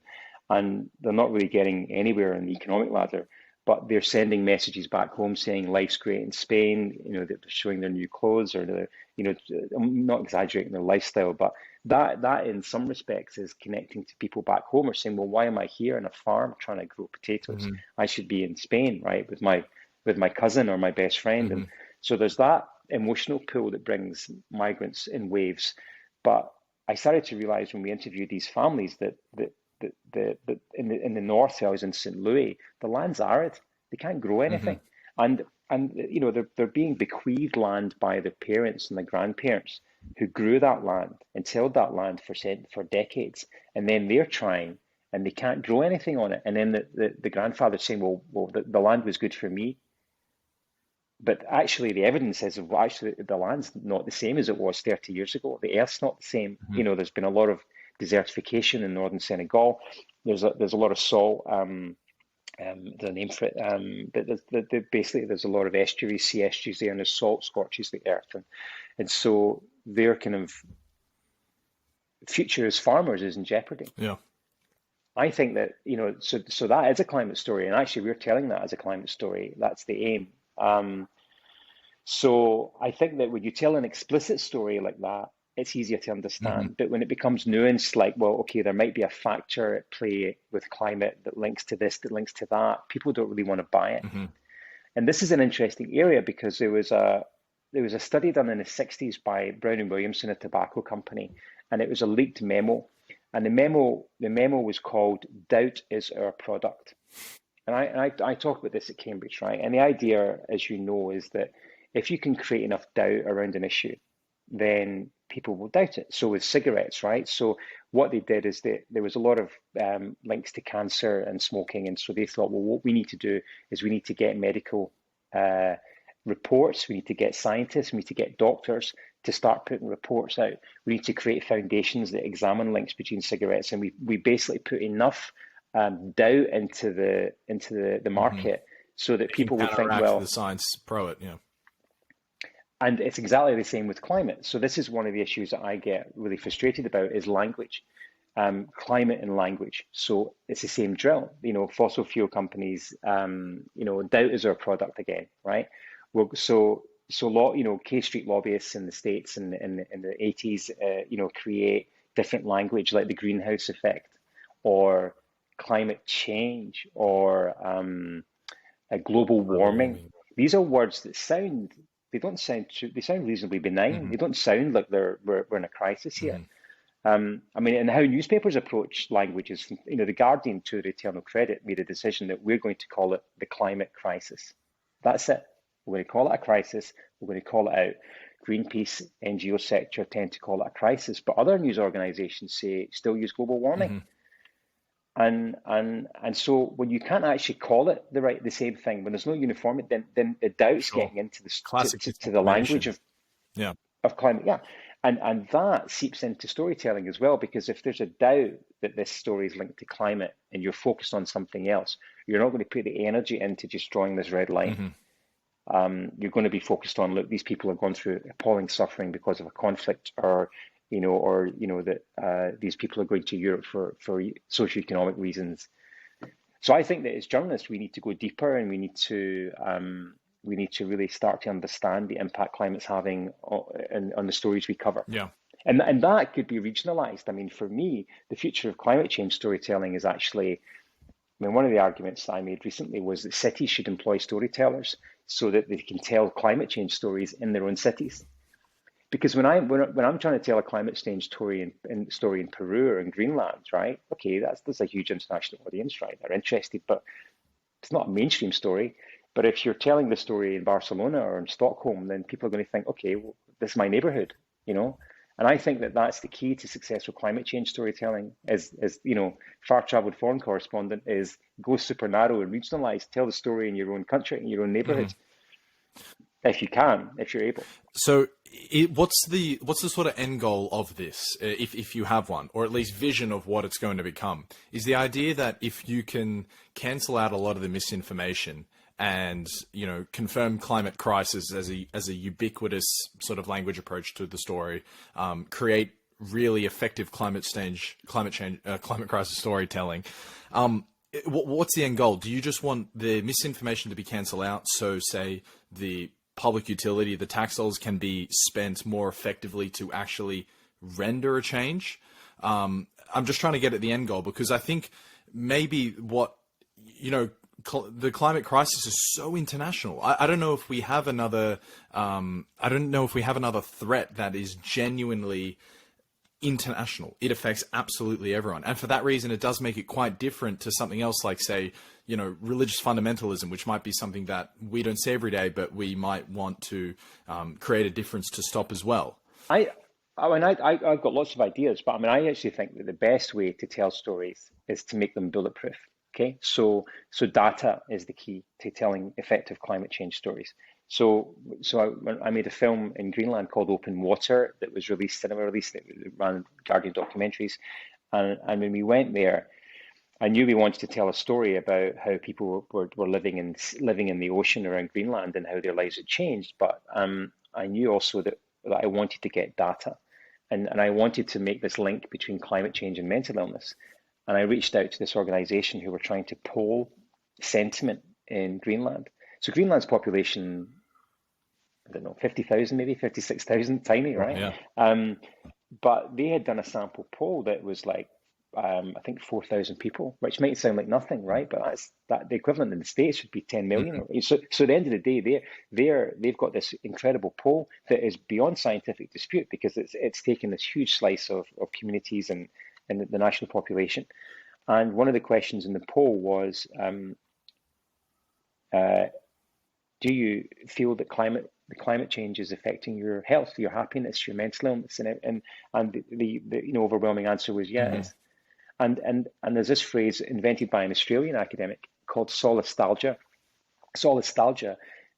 and they're not really getting anywhere in the economic ladder, but they're sending messages back home saying life's great in Spain, that they're showing their new clothes, or I'm not exaggerating their lifestyle, but that in some respects is connecting to people back home, or saying, well, why am I here on a farm trying to grow potatoes? I should be in Spain, right, with my cousin or my best friend. And so there's that emotional pull that brings migrants in waves. But I started to realize when we interviewed these families that in the north, I was in St. Louis, the land's arid. They can't grow anything. And they're being bequeathed land by their parents and their grandparents who grew that land and tilled that land for decades. And then they're trying and they can't grow anything on it. And then the grandfather's saying, well, the land was good for me. But actually, the evidence says, well, actually, the land's not the same as it was 30 years ago. The earth's not the same. There's been a lot of desertification in northern Senegal. There's a lot of salt. There's a name for it. But basically, there's a lot of estuaries, sea estuaries there, and there's salt scorches the earth, and so their kind of future as farmers is in jeopardy. Yeah. I think that so that is a climate story, and actually, we're telling that as a climate story. That's the aim. So I think that when you tell an explicit story like that, it's easier to understand. But when it becomes nuanced, like, well, okay, there might be a factor at play with climate that links to this, that links to that, people don't really want to buy it. And this is an interesting area because there was a study done in the 60s by Brown and Williamson, a tobacco company, and it was a leaked memo. And the memo was called "Doubt is Our Product." And I talk about this at Cambridge, right? And the idea, as you know, is that if you can create enough doubt around an issue, then people will doubt it. So with cigarettes, right? So what they did is there was a lot of links to cancer and smoking, and so they thought, well, what we need to do is we need to get medical reports, we need to get scientists, we need to get doctors to start putting reports out. We need to create foundations that examine links between cigarettes, and we basically put enough doubt into the market so that people will think, well, the science pro it, yeah. And it's exactly the same with climate. So this is one of the issues that I get really frustrated about is language, climate and language. So it's the same drill. Fossil fuel companies, doubt is our product again, right? Well, so K Street lobbyists in the States in the 80s, create different language like the greenhouse effect or climate change or global warming. These are words that they don't sound true. They sound reasonably benign. They don't sound like we're in a crisis here. And how newspapers approach languages, the Guardian, to their eternal credit, made a decision that we're going to call it the climate crisis. That's it. We're going to call it a crisis. We're going to call it out. Greenpeace, NGO sector tend to call it a crisis, but other news organizations still use global warming. And so when you can't actually call it the same thing, when there's no uniformity, then the doubt's getting into the language of climate. Yeah. And that seeps into storytelling as well, because if there's a doubt that this story is linked to climate and you're focused on something else, you're not going to put the energy into just drawing this red line. You're going to be focused on, look, these people have gone through appalling suffering because of a conflict, or that these people are going to Europe for socioeconomic reasons. So I think that as journalists, we need to go deeper, and we need to really start to understand the impact climate's having on the stories we cover. Yeah. And that could be regionalized. I mean, for me, the future of climate change storytelling is actually, one of the arguments I made recently was that cities should employ storytellers so that they can tell climate change stories in their own cities. Because when I'm trying to tell a climate change story in Peru or in Greenland, right? Okay, there's a huge international audience, right? They're interested, but it's not a mainstream story. But if you're telling the story in Barcelona or in Stockholm, then people are going to think, okay, well, this is my neighborhood, And I think that that's the key to successful climate change storytelling. As far-traveled foreign correspondent, is go super narrow and regionalized. Tell the story in your own country, in your own neighborhood. If you're able. So what's the sort of end goal of this, if you have one, or at least vision of what it's going to become? Is the idea that if you can cancel out a lot of the misinformation and, confirm climate crisis as a ubiquitous sort of language approach to the story, create really effective climate crisis storytelling, what's the end goal? Do you just want the misinformation to be cancelled out? So say the public utility, the tax dollars can be spent more effectively to actually render a change. I'm just trying to get at the end goal, because I think maybe the climate crisis is so international. I don't know if we have another. I don't know if we have another threat that is genuinely international. It affects absolutely everyone, and for that reason, it does make it quite different to something else, like say, religious fundamentalism, which might be something that we don't see every day, but we might want to create a difference to stop as well. I've got lots of ideas, but I actually think that the best way to tell stories is to make them bulletproof. Okay, so data is the key to telling effective climate change stories. So I made a film in Greenland called Open Water that was cinema released. It ran Guardian documentaries, and when we went there, I knew we wanted to tell a story about how people were living in the ocean around Greenland and how their lives had changed. But I knew also that I wanted to get data, and I wanted to make this link between climate change and mental illness. And I reached out to this organization who were trying to poll sentiment in Greenland. So Greenland's population, I don't know, 50,000, maybe 56,000, tiny, right? Yeah. But they had done a sample poll that was like, I think 4,000 people, which might sound like nothing, right? But the equivalent in the States would be 10 million. So at the end of the day, they've got this incredible poll that is beyond scientific dispute, because it's taken this huge slice of communities and the national population. And one of the questions in the poll was, do you feel that climate the climate change is affecting your health, your happiness, your mental illness, and the overwhelming answer was yes. And there's this phrase invented by an Australian academic called solastalgia. Solastalgia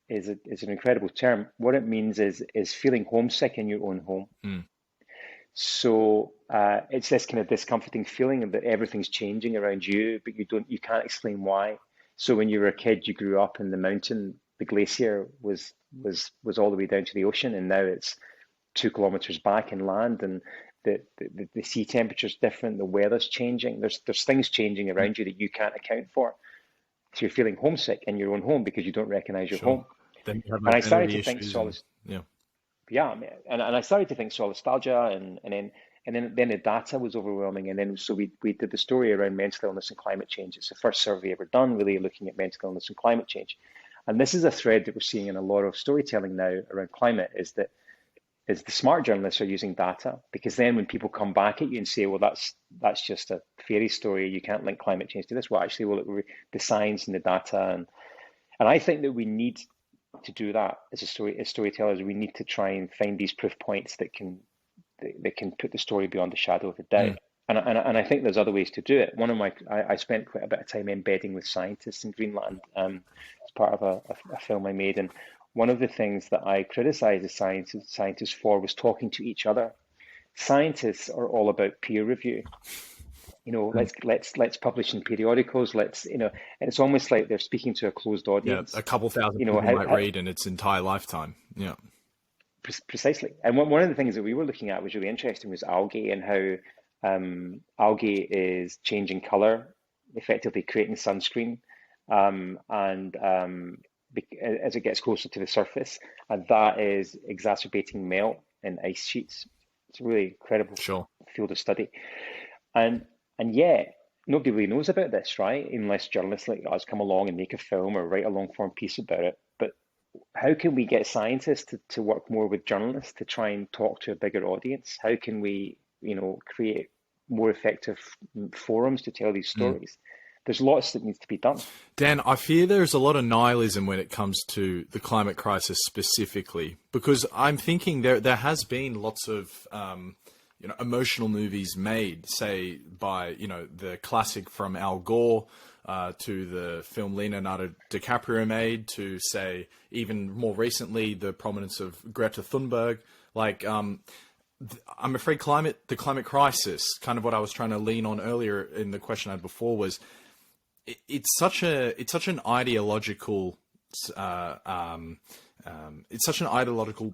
is an incredible term. What it means is feeling homesick in your own home. So it's this kind of discomforting feeling that everything's changing around you, but you can't explain why. So when you were a kid, you grew up in the mountain, the glacier was all the way down to the ocean, and now it's 2 kilometers back inland, and the sea temperature's different, the weather's changing. There's things changing around you that you can't account for. So you're feeling homesick in your own home because you don't recognize your home. Then you have and I started to think I started to think solastalgia, and then the data was overwhelming, and then so we did the story around mental illness and climate change. It's the first survey ever done, really looking at mental illness and climate change. And this is a thread that we're seeing in a lot of storytelling now around climate, is the smart journalists are using data, because then when people come back at you and say, well, that's just a fairy story, you can't link climate change to this. Well, actually, the science and the data, and I think that we need to do that as storytellers. We need to try and find these proof points that can put the story beyond the shadow of a doubt. And I think there's other ways to do it. I spent quite a bit of time embedding with scientists in Greenland as part of a film I made, and one of the things that I criticized the scientists for was talking to each other. Scientists are all about peer review. Let's publish in periodicals. And it's almost like they're speaking to a closed audience. Yeah, a couple thousand people might read in its entire lifetime. Yeah, precisely. And one of the things that we were looking at was really interesting was algae, and how algae is changing color, effectively creating sunscreen, as it gets closer to the surface, and that is exacerbating melt in ice sheets. It's a really incredible field of study, and yet nobody really knows about this, right? Unless journalists like us come along and make a film or write a long form piece about it. But how can we get scientists to work more with journalists to try and talk to a bigger audience? How can we, create more effective forums to tell these stories? There's lots that needs to be done. Dan, I fear there's a lot of nihilism when it comes to the climate crisis specifically, because I'm thinking there has been lots of emotional movies made, say by the classic from Al Gore to the film Leonardo DiCaprio made, to say even more recently the prominence of Greta Thunberg. I'm afraid the climate crisis, kind of what I was trying to lean on earlier in the question I had before, was it's such an ideological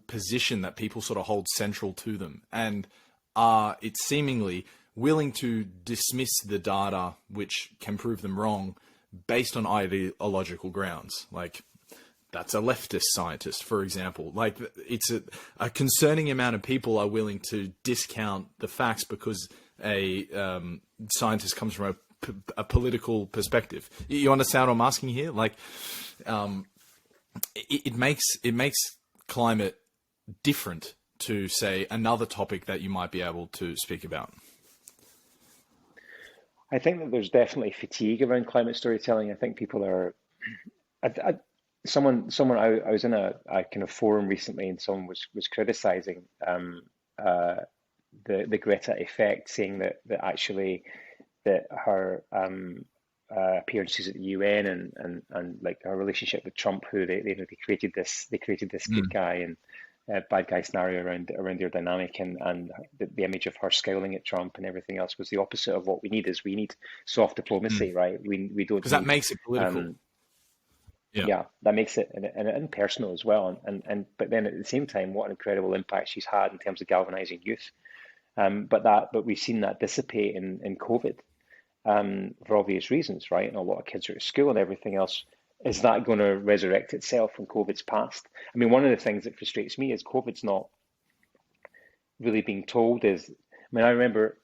position that people sort of hold central to them, and are it's seemingly willing to dismiss the data which can prove them wrong based on ideological grounds. Like, that's a leftist scientist, for example. Like, it's a concerning amount of people are willing to discount the facts because a scientist comes from a political perspective. You understand what I'm asking here? Like, it makes climate different to, say, another topic that you might be able to speak about. I think that there's definitely fatigue around climate storytelling. I think people are. I was in a kind of forum recently, and someone was criticizing the Greta effect, saying that actually that her appearances at the UN and like her relationship with Trump, who they created this good guy and bad guy scenario around their dynamic, and the image of her scowling at Trump and everything else was the opposite of what we need. We need soft diplomacy, right? We don't, because that makes it political. Yeah, that makes it and personal as well. And but then at the same time, what an incredible impact she's had in terms of galvanizing youth. But we've seen that dissipate in COVID for obvious reasons, right? And a lot of kids are at school and everything else. Is that going to resurrect itself when COVID's passed? I mean, one of the things that frustrates me is COVID's not really being told I remember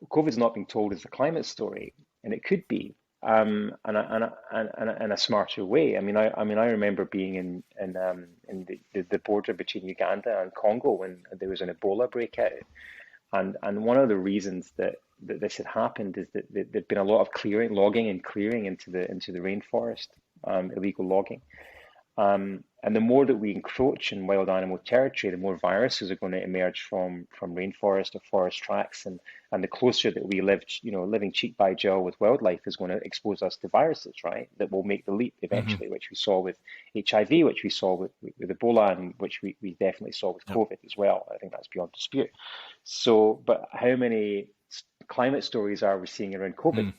COVID's not being told as the climate story, and it could be. In a smarter way. I mean, I remember being in the border between Uganda and Congo when there was an Ebola breakout, and one of the reasons that this had happened is that there'd been a lot of logging and clearing into the rainforest, illegal logging, And the more that we encroach in wild animal territory, the more viruses are going to emerge from rainforest or forest tracts, and the closer that we live, living cheek by jowl with wildlife is going to expose us to viruses, right? That will make the leap eventually, which we saw with HIV, which we saw with Ebola, and which we definitely saw with COVID as well. I think that's beyond dispute. So, but how many climate stories are we seeing around COVID?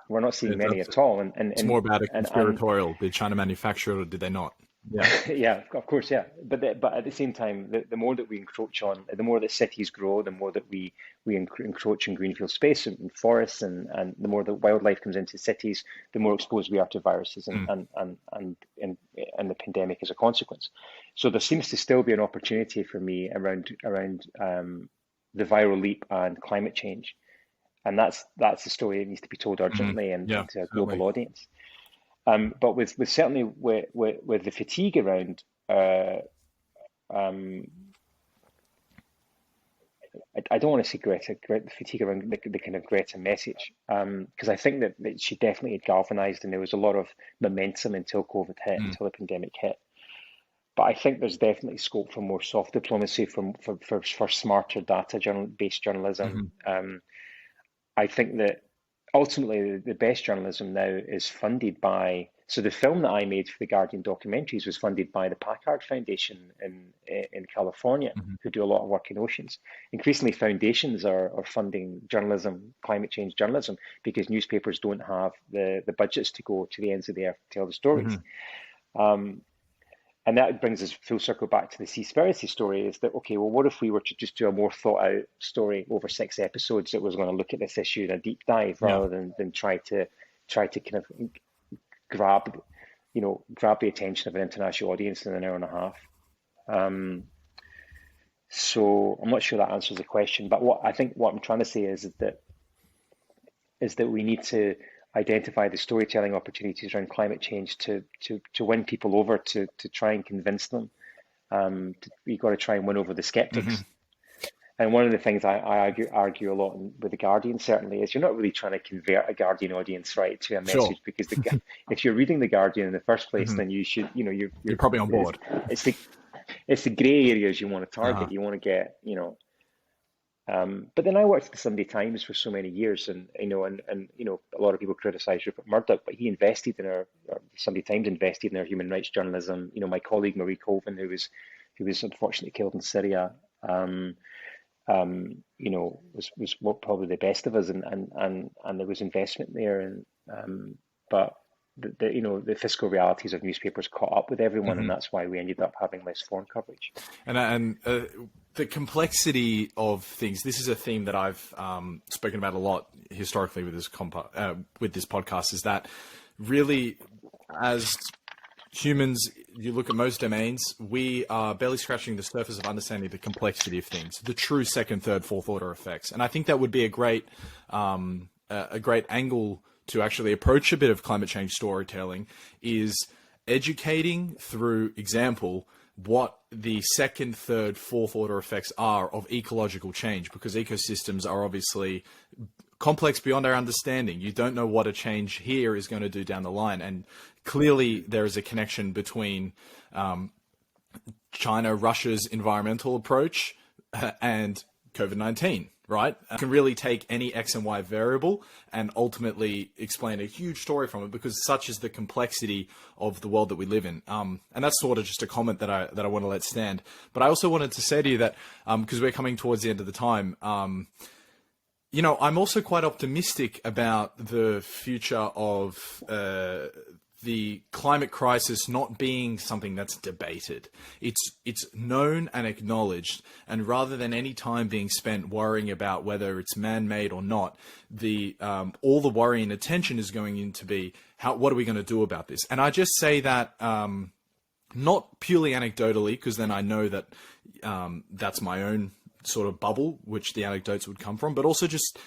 We're not seeing many at all. And it's more about a conspiratorial. Did China manufacture it or did they not? Yeah, yeah, of course, yeah. But at the same time, the more that we encroach on, the more that cities grow, the more that we encroach in greenfield space and forests, and the more that wildlife comes into cities, the more exposed we are to viruses and the pandemic as a consequence. So there seems to still be an opportunity for me around the viral leap and climate change, and that's the story that needs to be told urgently and to a global audience. But with certainly with the fatigue around, I don't want to say Greta fatigue around the kind of Greta message, because I think that she definitely had galvanized, and there was a lot of momentum until COVID hit, until the pandemic hit. But I think there's definitely scope for more soft diplomacy, for smarter data-based journalism. I think that ultimately the best journalism now is funded by, so the film that I made for the Guardian documentaries was funded by the Packard Foundation in California, who do a lot of work in oceans. Increasingly, foundations are funding journalism, climate change journalism, because newspapers don't have the budgets to go to the ends of the earth to tell the stories. And that brings us full circle back to the Seaspiracy story, is that, okay, well, what if we were to just do a more thought out story over 6 episodes that was going to look at this issue in a deep dive, rather than try to kind of grab the attention of an international audience in an hour and a half. So I'm not sure that answers the question, but what I'm trying to say is that we need to identify the storytelling opportunities around climate change to win people over, to try and convince them. We've got to try and win over the skeptics. And one of the things I argue a lot with The Guardian, certainly, is you're not really trying to convert a Guardian audience, right, to a message, because if you're reading The Guardian in the first place, then you should, you're probably on board. It's the grey areas you want to target. You want to get, but then I worked at the Sunday Times for so many years, and a lot of people criticise Rupert Murdoch, but he invested in our Sunday Times invested in our human rights journalism. My colleague Marie Colvin, who was unfortunately killed in Syria, was probably the best of us, and there was investment there, but the fiscal realities of newspapers caught up with everyone, and that's why we ended up having less foreign coverage. And the complexity of things. This is a theme that I've spoken about a lot historically with this podcast. Is that really, as humans, you look at most domains, we are barely scratching the surface of understanding the complexity of things, the true second, third, fourth order effects. And I think that would be a great angle to actually approach a bit of climate change storytelling, is educating through example what the second, third, fourth order effects are of ecological change, because ecosystems are obviously complex beyond our understanding. You don't know what a change here is going to do down the line. And clearly there is a connection between China, Russia's environmental approach and COVID-19. Right? You can really take any X and Y variable and ultimately explain a huge story from it, because such is the complexity of the world that we live in. And that's sort of just a comment that I want to let stand. But I also wanted to say to you that, because we're coming towards the end of the time, I'm also quite optimistic about the future of the climate crisis not being something that's debated. It's known and acknowledged, and rather than any time being spent worrying about whether it's man-made or not, all the worry and attention is going into be what are we going to do about this? And I just say that not purely anecdotally, because then I know that that's my own sort of bubble, which the anecdotes would come from, but also just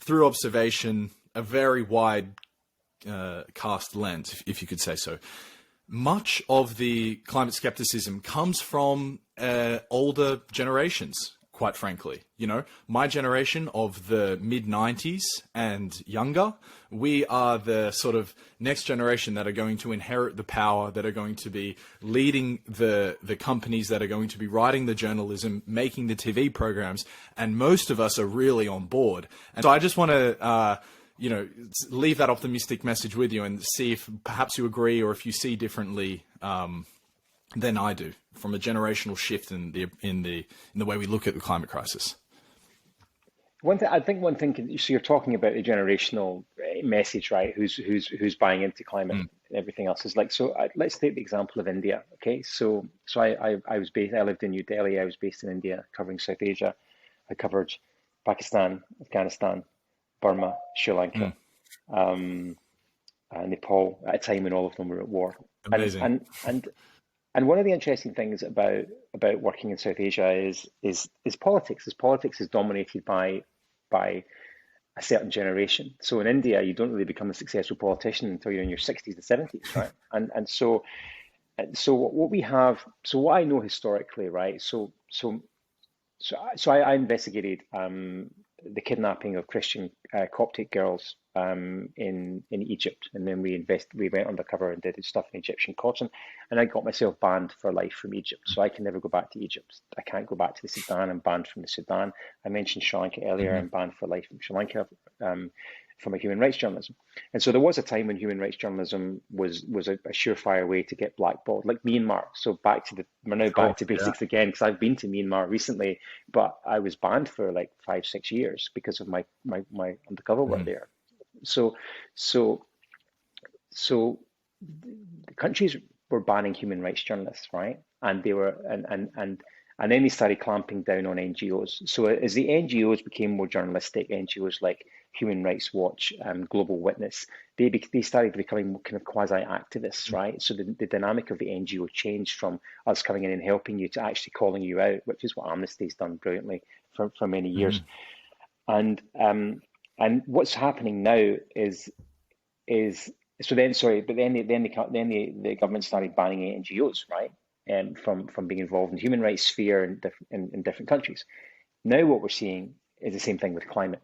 through observation, a very wide cast lens, if you could say so. Much of the climate skepticism comes from older generations, quite frankly. You know, my generation of the mid-90s and younger, we are the sort of next generation that are going to inherit the power, that are going to be leading the companies, that are going to be writing the journalism, making the TV programs, and most of us are really on board. And so I just want to, leave that optimistic message with you and see if perhaps you agree or if you see differently than I do, from a generational shift in the way we look at the climate crisis. One thing. So you're talking about the generational message, right? Who's buying into climate and everything else is like. So let's take the example of India. Okay, so I lived in New Delhi. I was based in India, covering South Asia. I covered Pakistan, Afghanistan, Burma, Sri Lanka, Nepal at a time when all of them were at war. Amazing. And one of the interesting things about working in South Asia is politics. Politics is dominated by a certain generation. So in India, you don't really become a successful politician until you're in your 60s and 70s, right? And so what I know historically, right? So I investigated the kidnapping of Christian Coptic girls in Egypt, and then we went undercover and did stuff in Egyptian courts, and I got myself banned for life from Egypt, so I can never go back to Egypt. I can't go back to the Sudan. I'm banned from the Sudan. I mentioned Sri Lanka earlier. I'm banned for life from Sri Lanka from a human rights journalism. And so there was a time when human rights journalism was a surefire way to get blackballed, like Myanmar. So we're now back to basics again, because I've been to Myanmar recently, but I was banned for like 5-6 years because of my undercover work there. So the countries were banning human rights journalists, right? And they were, and then they started clamping down on NGOs. So as the NGOs became more journalistic, NGOs like Human Rights Watch, Global Witness, they started becoming kind of quasi-activists, right? So the dynamic of the NGO changed from us coming in and helping you to actually calling you out, which is what Amnesty's done brilliantly for many years. And what's happening now is then the government started banning NGOs, right? From being involved in the human rights sphere in different countries. Now what we're seeing is the same thing with climate,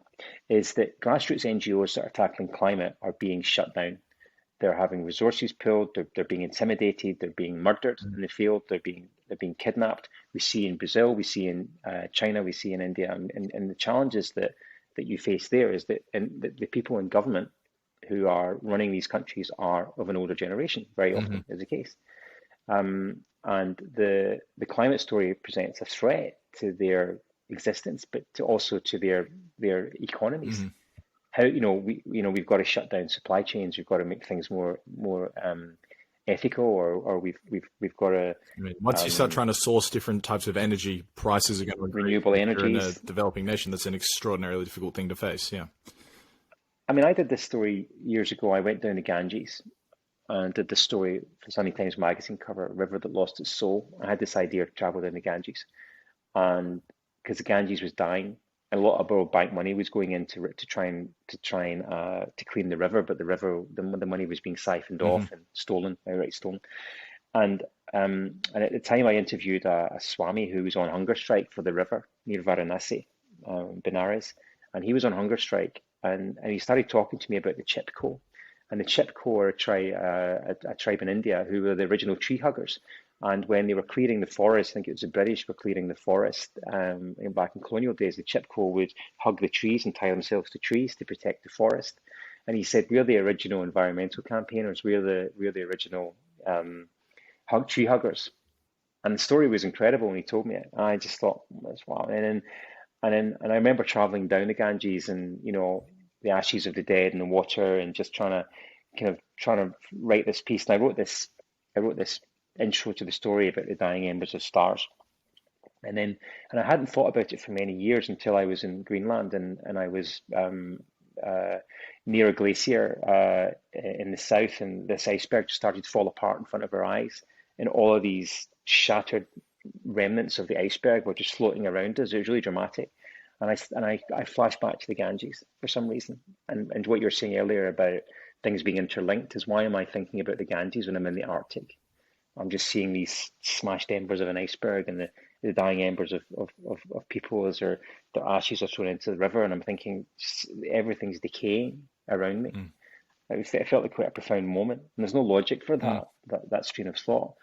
is that grassroots NGOs that are tackling climate are being shut down. They're having resources pulled, they're being intimidated, they're being murdered in the field, they're being kidnapped. We see in Brazil, we see in China, we see in India, and the challenges that you face there is that the people in government who are running these countries are of an older generation, very often is the case. And the climate story presents a threat to their existence, but also to their economies. How we've got to shut down supply chains. We've got to make things more ethical, or we've got to. I mean, once you start trying to source different types of energy, prices are going to increase. Renewable energies. In a developing nation, that's an extraordinarily difficult thing to face. Yeah. I mean, I did this story years ago. I went down the Ganges and did this story for Sunday Times magazine cover, A River That Lost Its Soul. I had this idea to travel down the Ganges, and because the Ganges was dying, and a lot of World Bank money was going into it to try and clean the river, but the money was being siphoned off and stolen, outright stolen. And at the time, I interviewed a Swami who was on hunger strike for the river near Varanasi, Benares, and he was on hunger strike, and he started talking to me about the Chipko. And the Chipko are a tribe in India who were the original tree huggers. And when they were clearing the forest, I think it was the British were clearing the forest back in colonial days, the Chipko would hug the trees and tie themselves to trees to protect the forest. And he said, we're the original environmental campaigners. We're the original tree huggers. And the story was incredible when he told me it. And I just thought, that's wow. And I remember traveling down the Ganges and, the ashes of the dead in the water, and just trying to write this piece. And I wrote this intro to the story about the dying embers of stars. And I hadn't thought about it for many years until I was in Greenland, and I was near a glacier in the south, and this iceberg started to fall apart in front of our eyes, and all of these shattered remnants of the iceberg were just floating around us. It was really dramatic. And I flashed back to the Ganges for some reason. And what you were saying earlier about things being interlinked is, why am I thinking about the Ganges when I'm in the Arctic? I'm just seeing these smashed embers of an iceberg, and the dying embers of people as their ashes are thrown into the river, and I'm thinking everything's decaying around me. It felt like quite a profound moment, and there's no logic for that stream of thought.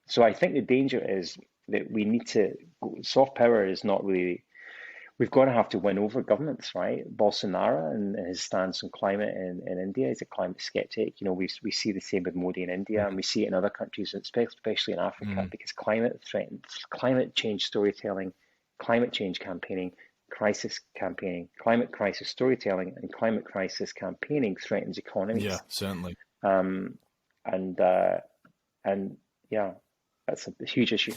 So I think the danger is that we need to, soft power is not really, we've got to have to win over governments, right? Bolsonaro and his stance on climate in India is a climate skeptic. You know, we see the same with Modi in India, and we see it in other countries, especially in Africa, because climate threatens, climate change storytelling, climate change campaigning, crisis campaigning, climate crisis storytelling, and climate crisis campaigning threatens economies. Yeah, certainly. And yeah, that's a huge issue.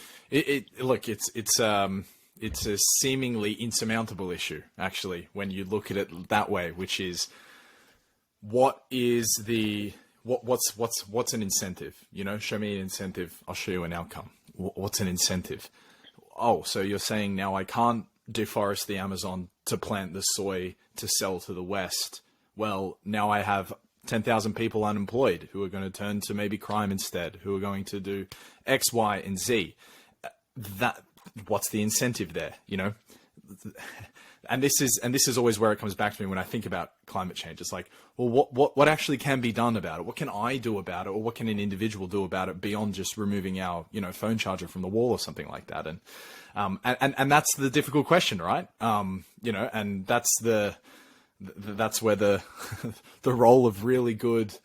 Look, it's a seemingly insurmountable issue, actually, when you look at it that way, which is what's an incentive? You know, show me an incentive, I'll show you an outcome. What's an incentive? Oh, so you're saying now I can't deforest the Amazon to plant the soy to sell to the West. Well, now I have 10,000 people unemployed who are going to turn to maybe crime instead, who are going to do X, Y, and Z. What's the incentive there, you know? And this is always where it comes back to me when I think about climate change. It's like, well, what actually can be done about it? What can I do about it? Or what can an individual do about it beyond just removing our, you know, phone charger from the wall or something like that? And that's the difficult question, right? You know, and that's where the the role of really good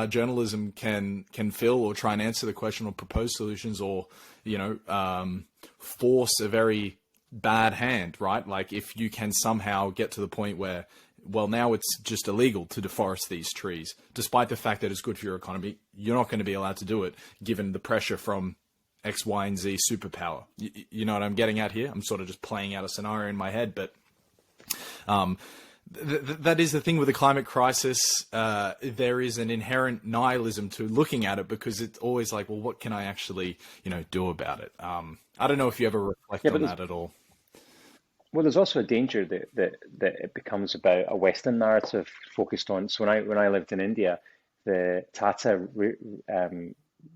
journalism can fill, or try and answer the question, or propose solutions, or, you know, force a very bad hand, right? Like if you can somehow get to the point where, well, now it's just illegal to deforest these trees, despite the fact that it's good for your economy, you're not going to be allowed to do it given the pressure from X, Y, and Z superpower. You know what I'm getting at here? I'm sort of just playing out a scenario in my head, but that is the thing with the climate crisis. There is an inherent nihilism to looking at it, because it's always like, well, what can I actually, you know, do about it? I don't know if you ever reflect on that at all. Well, there's also a danger that it becomes about a Western narrative focused on. So when I lived in India, the Tata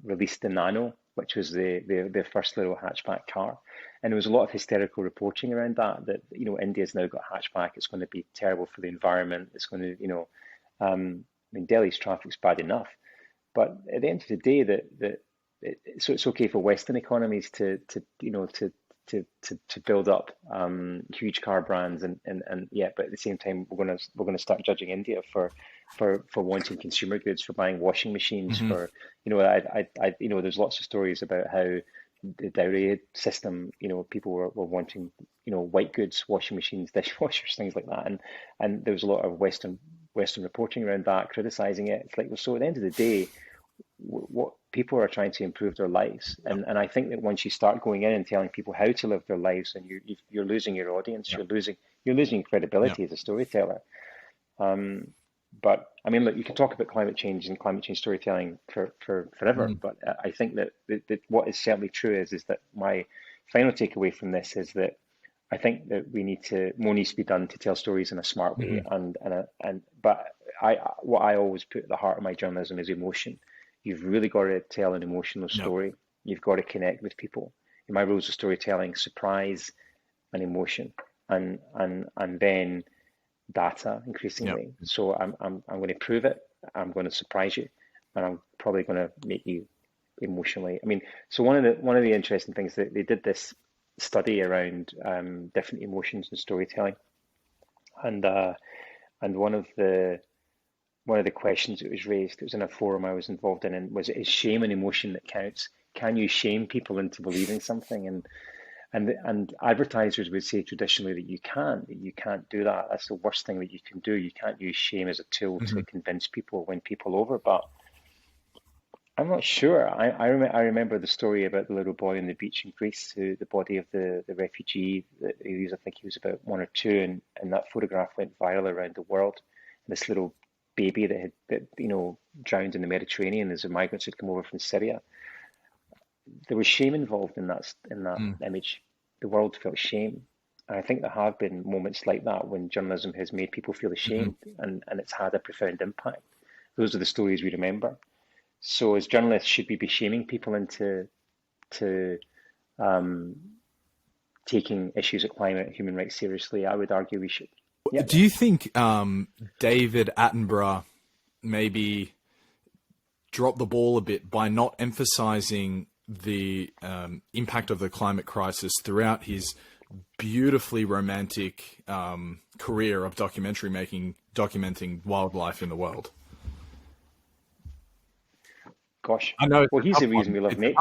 released the Nano, which was their first little hatchback car, and there was a lot of hysterical reporting around that, you know, India's now got hatchback. It's going to be terrible for the environment. It's going to, you know, I mean, Delhi's traffic's bad enough, but at the end of the day, so it's okay for Western economies to build up huge car brands, and yeah, but at the same time we're gonna start judging India for wanting consumer goods, for buying washing machines, for, you know, I you know, there's lots of stories about how the dowry system, you know, people were wanting, you know, white goods, washing machines, dishwashers, things like that, and there was a lot of Western reporting around that, criticizing it. It's like, well, so at the end of the day, what people are trying to improve their lives, and I think that once you start going in and telling people how to live their lives, and you're losing your audience, you're losing credibility as a storyteller. But I mean, look, you can talk about climate change and climate change storytelling for forever, but I think that what is certainly true is that my final takeaway from this is that I think that more needs to be done to tell stories in a smart way, but what I always put at the heart of my journalism is emotion. You've really got to tell an emotional story. You've got to connect with people. In my rules of storytelling, surprise and emotion, and then data increasingly. So I'm going to prove it. I'm going to surprise you, and I'm probably going to make you emotionally. I mean, so one of the interesting things that they did this study around different emotions in storytelling, and one of the questions that was raised, it was in a forum I was involved in, and was, is shame an emotion that counts? Can you shame people into believing something? And advertisers would say traditionally that you can't do that. That's the worst thing that you can do. You can't use shame as a tool to convince people, win people over. But I'm not sure. I remember the story about the little boy on the beach in Greece, the body of the refugee. I think he was about 1 or 2, and that photograph went viral around the world. And this little baby that you know, drowned in the Mediterranean as the migrants had come over from Syria. There was shame involved in that image. The world felt shame. And I think there have been moments like that when journalism has made people feel ashamed, and it's had a profound impact. Those are the stories we remember. So as journalists, should we be shaming people into taking issues of climate and human rights seriously, I would argue we should. Yeah. Do you think David Attenborough maybe dropped the ball a bit by not emphasizing the impact of the climate crisis throughout his beautifully romantic career of documentary making, documenting wildlife in the world? Gosh, I know. Well, he's the reason we love nature.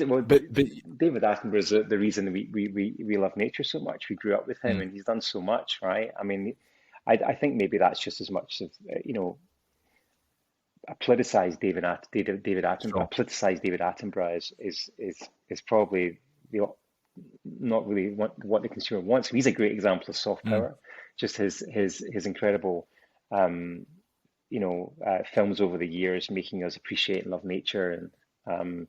Well, but David Attenborough is the reason we love nature so much. We grew up with him, and he's done so much, right? I mean, I think maybe that's just as much of a politicized David Attenborough. Sure. A politicized David Attenborough is probably not really what the consumer wants. He's a great example of soft power. Just his incredible films over the years, making us appreciate and love nature, and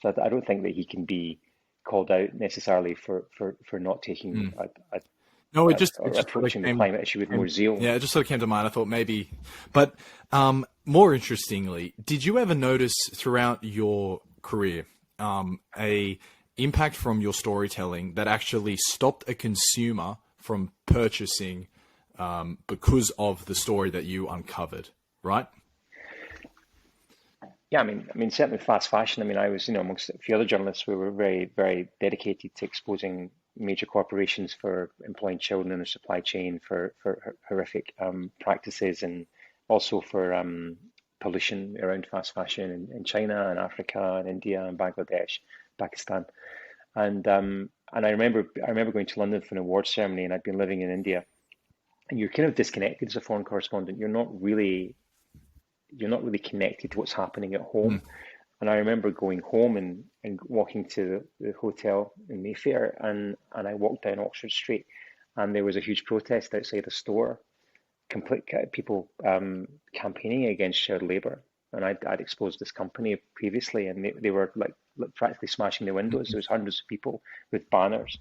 so I don't think that he can be called out necessarily for not taking approaching the climate issue with more zeal. Yeah, it just sort of came to mind. I thought maybe, but more interestingly, did you ever notice throughout your career a impact from your storytelling that actually stopped a consumer from purchasing because of the story that you uncovered? Right? Yeah, I mean, certainly fast fashion. I mean, I was, amongst a few other journalists, we were very, very dedicated to exposing major corporations for employing children in their supply chain, for horrific practices, and also for pollution around fast fashion in China and Africa and India and Bangladesh, Pakistan, and I remember going to London for an awards ceremony, and I'd been living in India, and you're kind of disconnected as a foreign correspondent. You're not really connected to what's happening at home. And I remember going home and walking to the hotel in Mayfair, and I walked down Oxford Street, and there was a huge protest outside a store, people campaigning against shared labour. And I'd exposed this company previously, and they were like practically smashing the windows. There was hundreds of people with banners.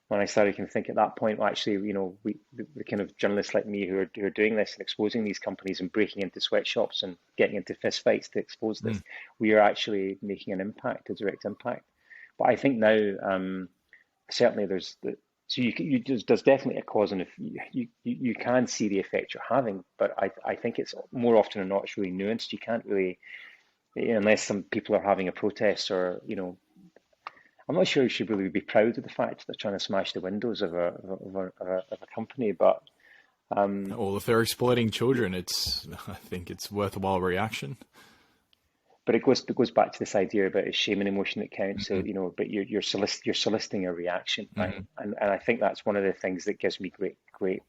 When I started to think at that point, well, actually, the kind of journalists like me who are doing this and exposing these companies and breaking into sweatshops and getting into fist fights to expose this, we are actually making an impact, a direct impact. But I think now, certainly there's definitely a cause, and if you can see the effect you're having, but I think it's more often than not, it's really nuanced. You can't really, unless some people are having a protest or, I'm not sure you should really be proud of the fact that they're trying to smash the windows of a company, but well, if they're exploiting children, I think it's worthwhile reaction. But it goes back to this idea about a shame and emotion that counts. So but you're soliciting a reaction, right? And I think that's one of the things that gives me great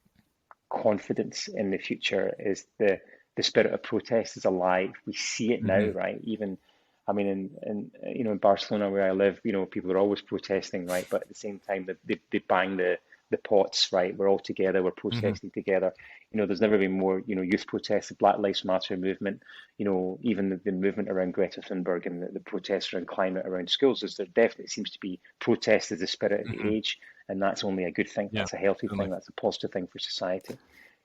confidence in the future is the spirit of protest is alive. We see it now, right? Even, I mean, in Barcelona where I live, people are always protesting, right? But at the same time, they bang the pots, right? We're all together, we're protesting together. There's never been more, youth protests, the Black Lives Matter movement, even the movement around Greta Thunberg and the protests around climate around schools. There definitely seems to be protest as the spirit of the age, and that's only a good thing. Yeah, that's a healthy thing. That's a positive thing for society.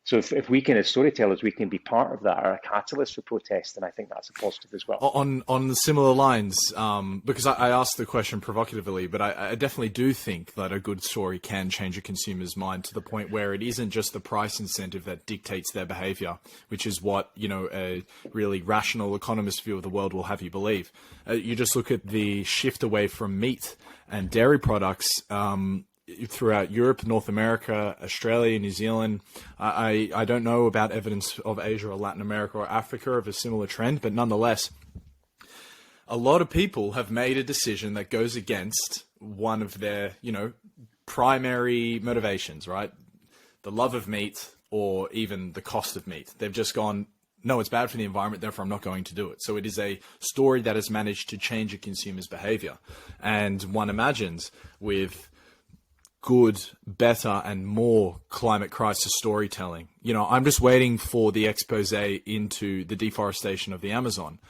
So if we can, as storytellers, we can be part of that, or a catalyst for protest, and I think that's a positive as well. On similar lines, because I asked the question provocatively, but I definitely do think that a good story can change a consumer's mind to the point where it isn't just the price incentive that dictates their behavior, which is what, a really rational economist view of the world will have you believe. You just look at the shift away from meat and dairy products, throughout Europe, North America, Australia, New Zealand. I don't know about evidence of Asia or Latin America or Africa of a similar trend, but nonetheless, a lot of people have made a decision that goes against one of their, primary motivations, right? The love of meat or even the cost of meat. They've just gone, no, it's bad for the environment, therefore I'm not going to do it. So it is a story that has managed to change a consumer's behavior. And one imagines with good, better, and more climate crisis storytelling. I'm just waiting for the expose into the deforestation of the Amazon.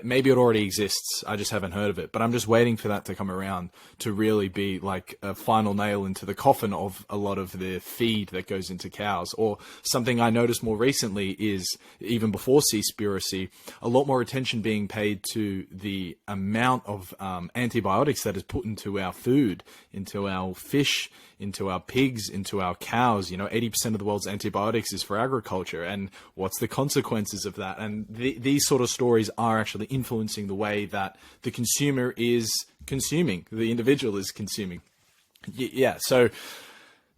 Maybe it already exists. I just haven't heard of it. But I'm just waiting for that to come around to really be like a final nail into the coffin of a lot of the feed that goes into cows. Or something I noticed more recently is, even before Seaspiracy, a lot more attention being paid to the amount of antibiotics that is put into our food, into our fish, into our pigs, into our cows. 80% of the world's antibiotics is for agriculture, and what's the consequences of that? And these sort of stories are actually influencing the way that the consumer is consuming, the individual is consuming. Yeah, so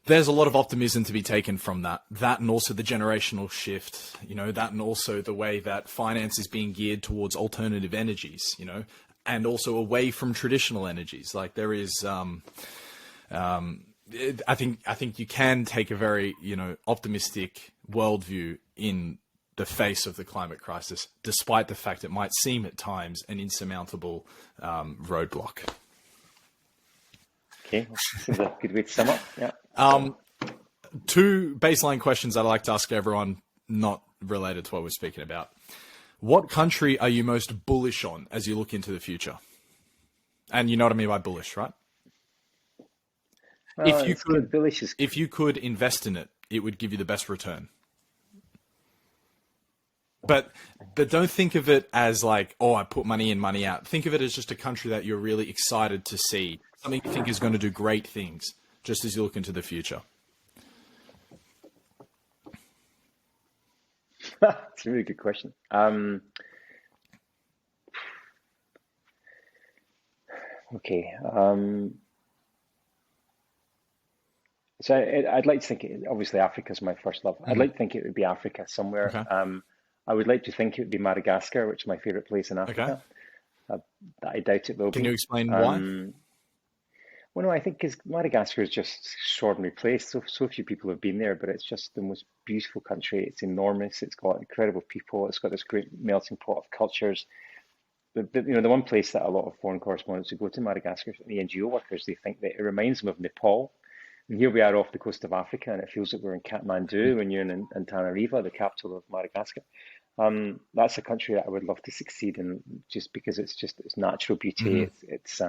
there's a lot of optimism to be taken from that and also the generational shift, that and also the way that finance is being geared towards alternative energies, and also away from traditional energies. Like there is, I think you can take a very, optimistic worldview in the face of the climate crisis, despite the fact it might seem at times an insurmountable roadblock. Okay, this is a good way to sum up. Yeah. Two baseline questions I'd like to ask everyone, not related to what we're speaking about. What country are you most bullish on as you look into the future? And you know what I mean by bullish, right? Well, if you could invest in it, it would give you the best return. But don't think of it as like, oh, I put money in, money out. Think of it as just a country that you're really excited to see, something you think is going to do great things, just as you look into the future. That's a really good question. Okay. So I'd like to think, obviously Africa is my first love. I'd like to think it would be Africa somewhere. Okay. I would like to think it would be Madagascar, which is my favorite place in Africa. Okay. I doubt it will be. Can you explain why? Well, no, I think because Madagascar is just an extraordinary place. So few people have been there, but it's just the most beautiful country. It's enormous. It's got incredible people. It's got this great melting pot of cultures. The one place that a lot of foreign correspondents who go to Madagascar, the NGO workers, they think that it reminds them of Nepal. And here we are off the coast of Africa, and it feels like we're in Kathmandu when you're in Antananarivo, the capital of Madagascar. That's a country that I would love to succeed in, just because it's natural beauty. It's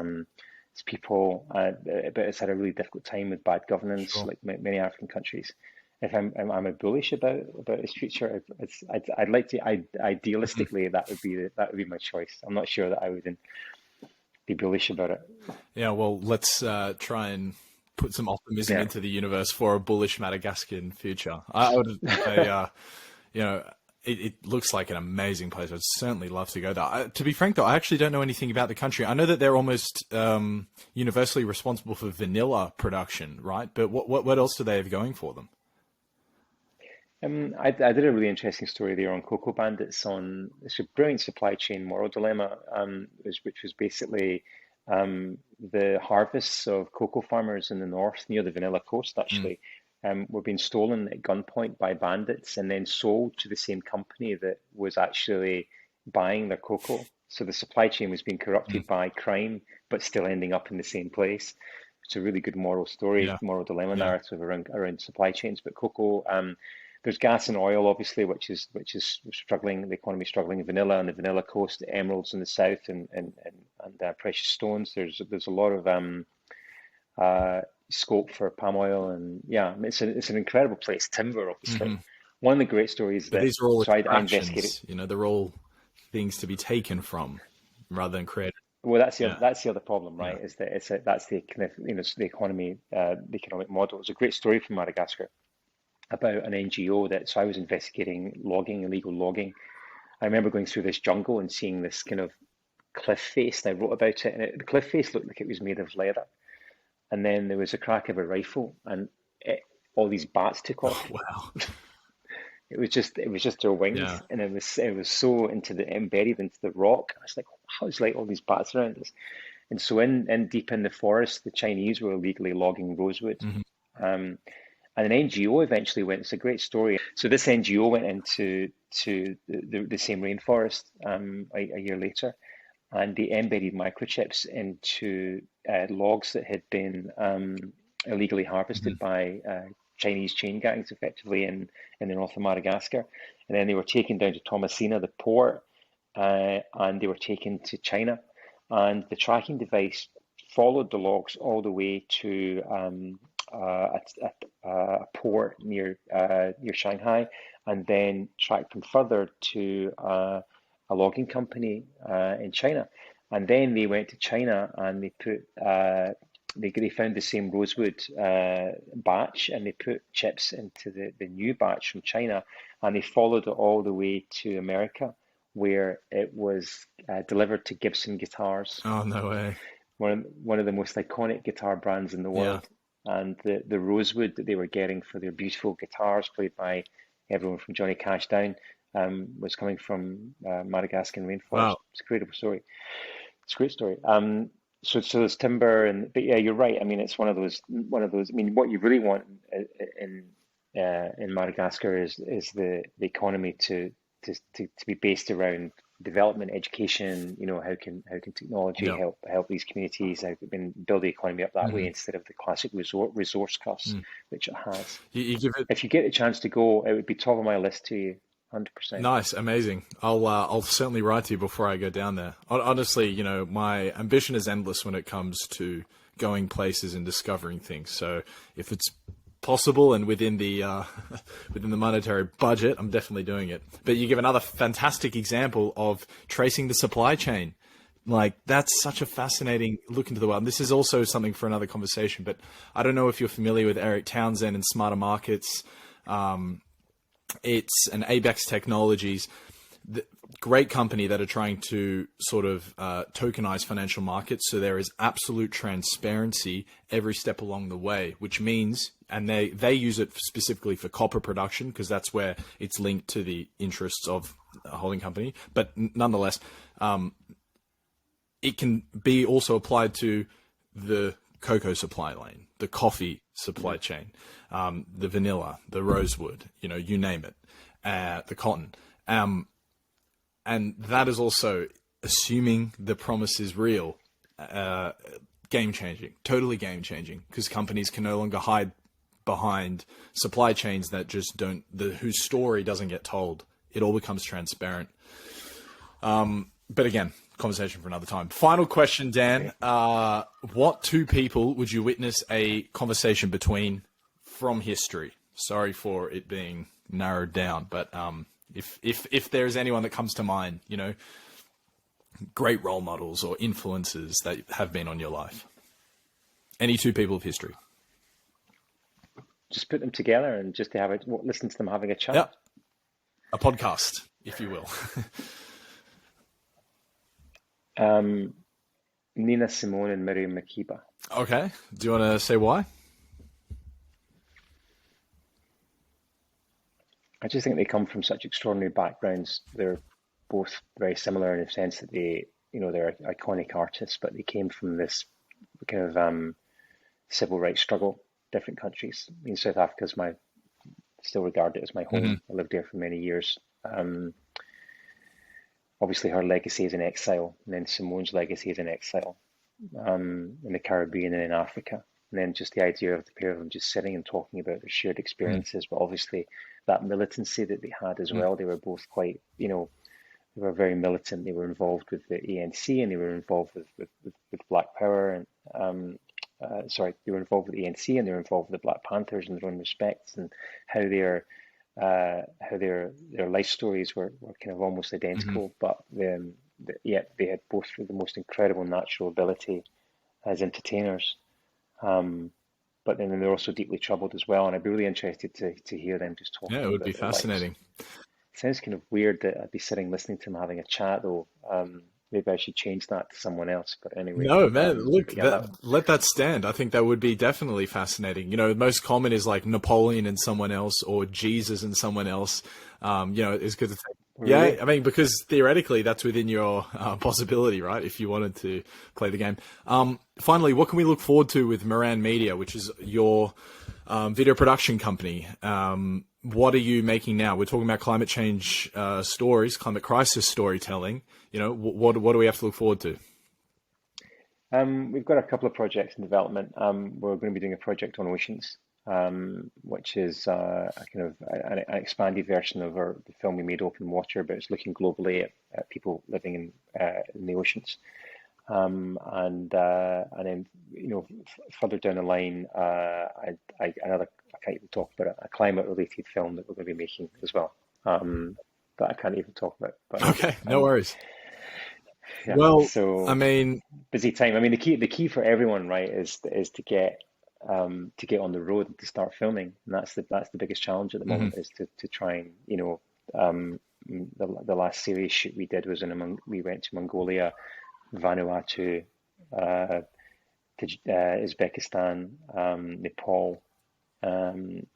people, but it's had a really difficult time with bad governance, like many African countries. If I'm a bullish about its future, I'd like to. Idealistically, that would be my choice. I'm not sure that I would be bullish about it. Yeah, well, let's try and put some optimism into the universe for a bullish Madagascan future. I would say, it looks like an amazing place. I'd certainly love to go there. To be frank, though, I actually don't know anything about the country. I know that they're almost universally responsible for vanilla production, right? But what else do they have going for them? I did a really interesting story there on cocoa bandits. It's a brilliant supply chain moral dilemma, which was basically the harvests of cocoa farmers in the north near the Vanilla Coast actually were being stolen at gunpoint by bandits and then sold to the same company that was actually buying their cocoa. So the supply chain was being corrupted by crime, but still ending up in the same place. It's a really good moral story, moral dilemma narrative around supply chains. But cocoa, there's gas and oil, obviously, which is struggling. The economy is struggling. Vanilla on the Vanilla Coast, emeralds in the south, and precious stones. There's a lot of scope for palm oil, and it's an incredible place. Timber, obviously. One of the great stories but these are all attractions. They're all things to be taken from rather than created. Well, that's the other problem, right? Is that that's the kind of the economy, the economic model. It's a great story from Madagascar about an NGO so I was investigating illegal logging. I remember going through this jungle and seeing this kind of cliff face, and I wrote about it, and the cliff face looked like it was made of leather. And then there was a crack of a rifle, and all these bats took off. Oh, wow. It was just their wings, and it was so embedded into the rock. I was like, how is like all these bats around us? And so in deep in the forest, the Chinese were illegally logging rosewood. And an NGO eventually went. It's a great story. So this NGO went into the same rainforest a year later, and they embedded microchips into logs that had been illegally harvested by Chinese chain gangs, effectively in the north of Madagascar. And then they were taken down to Tomasina, the port, and they were taken to China. And the tracking device followed the logs all the way to a port near Shanghai, and then tracked them further to a logging company in China. And then they went to China and they put they found the same rosewood batch, and they put chips into the new batch from China, and they followed it all the way to America, where it was delivered to Gibson guitars, Oh, no way. one of the most iconic guitar brands in the Yeah. world. And the rosewood that they were getting for their beautiful guitars, played by everyone from Johnny Cash down, was coming from Madagascar rainforest. Wow. It's a incredible story. It's a great story. So there's timber, but yeah, you're right. I mean, it's one of those. I mean, what you really want in Madagascar is the economy to be based around development, education. You know, how can technology Yeah. help these communities? How can build the economy up that way Mhm. instead of the classic resource costs, Mm. which it has. You give it. If you get a chance to go, it would be top of my list to you, 100%. Nice, amazing. I'll certainly write to you before I go down there. Honestly, you know, my ambition is endless when it comes to going places and discovering things. So if it's possible and within the within the monetary budget, I'm definitely doing it. But you give another fantastic example of tracing the supply chain. Like, that's such a fascinating look into the world. And this is also something for another conversation, but I don't know if you're familiar with Eric Townsend and Smarter Markets. It's an Abex Technologies, the great company that are trying to sort of tokenize financial markets. So there is absolute transparency every step along the way, which means, and they use it specifically for copper production because that's where it's linked to the interests of a holding company. But nonetheless, it can be also applied to the cocoa supply lane, the coffee supply chain, the vanilla, the rosewood, you know, you name it, the cotton. And that is also, assuming the promise is real, game changing, totally game changing, because companies can no longer hide behind supply chains that just whose story doesn't get told. It all becomes transparent. But again, conversation for another time. Final question, Dan. What two people would you witness a conversation between from history? Sorry for it being narrowed down, but if there's anyone that comes to mind, you know, great role models or influences that have been on your life. Any two people of history. Just put them together and just to listen to them having a chat. Yeah. A podcast, if you will. Nina Simone and Miriam Makeba. Okay. Do you want to say why? I just think they come from such extraordinary backgrounds. They're both very similar in the sense that they're iconic artists, but they came from this kind of civil rights struggle, different countries. I mean, South Africa is still regard it as my home. Mm-hmm. I lived there for many years. Obviously, her legacy is in exile, and then Simone's legacy is in exile in the Caribbean and in Africa. And then just the idea of the pair of them just sitting and talking about their shared experiences, but obviously that militancy that they had as well. They were both quite, they were very militant. They were involved with the ANC and they were involved with Black Power and they were involved with the ANC and they were involved with the Black Panthers in their own respects, and how their life stories were kind of almost identical, but yet they had both the most incredible natural ability as entertainers. But then they're also deeply troubled as well, and I'd be really interested to hear them just talk. Yeah, it would be fascinating. Sounds kind of weird that I'd be sitting listening to them having a chat, though. Maybe I should change that to someone else. But anyway, no, man, look, yeah, let that stand. I think that would be definitely fascinating. You know, most common is like Napoleon and someone else, or Jesus and someone else. It's good to say. Really? Yeah, I mean, because theoretically that's within your possibility, right? If you wanted to play the game. Finally, what can we look forward to with Moran Media, which is your video production company? What are you making now? We're talking about climate change stories, climate crisis storytelling. You know, what do we have to look forward to? We've got a couple of projects in development. We're going to be doing a project on oceans. which is a kind of an expanded version of the film we made, Open Water, but it's looking globally at people living in the oceans. And then further down the line, another, I can't even talk about it, a climate related film that we're going to be making as well. That I can't even talk about. But Okay, no worries. yeah, Well, so I mean, busy time. I mean, the key for everyone, right, is to get on the road and to start filming, and that's the biggest challenge at the moment, is to try and the last series shoot we did was we went to Mongolia, Vanuatu, to Uzbekistan, Nepal, and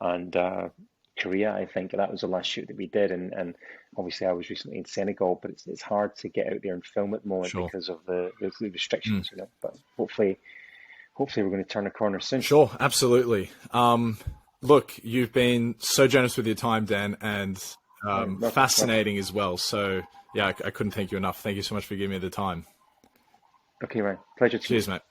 Korea. I think that was the last shoot that we did, and obviously I was recently in Senegal, but it's hard to get out there and film at the moment sure. because of the restrictions, But hopefully we're going to turn a corner soon. Sure, absolutely. Look, you've been so generous with your time, Dan, and fascinating as well. So yeah, I couldn't thank you enough. Thank you so much for giving me the time. Okay, Ryan. Pleasure to you. Cheers, mate.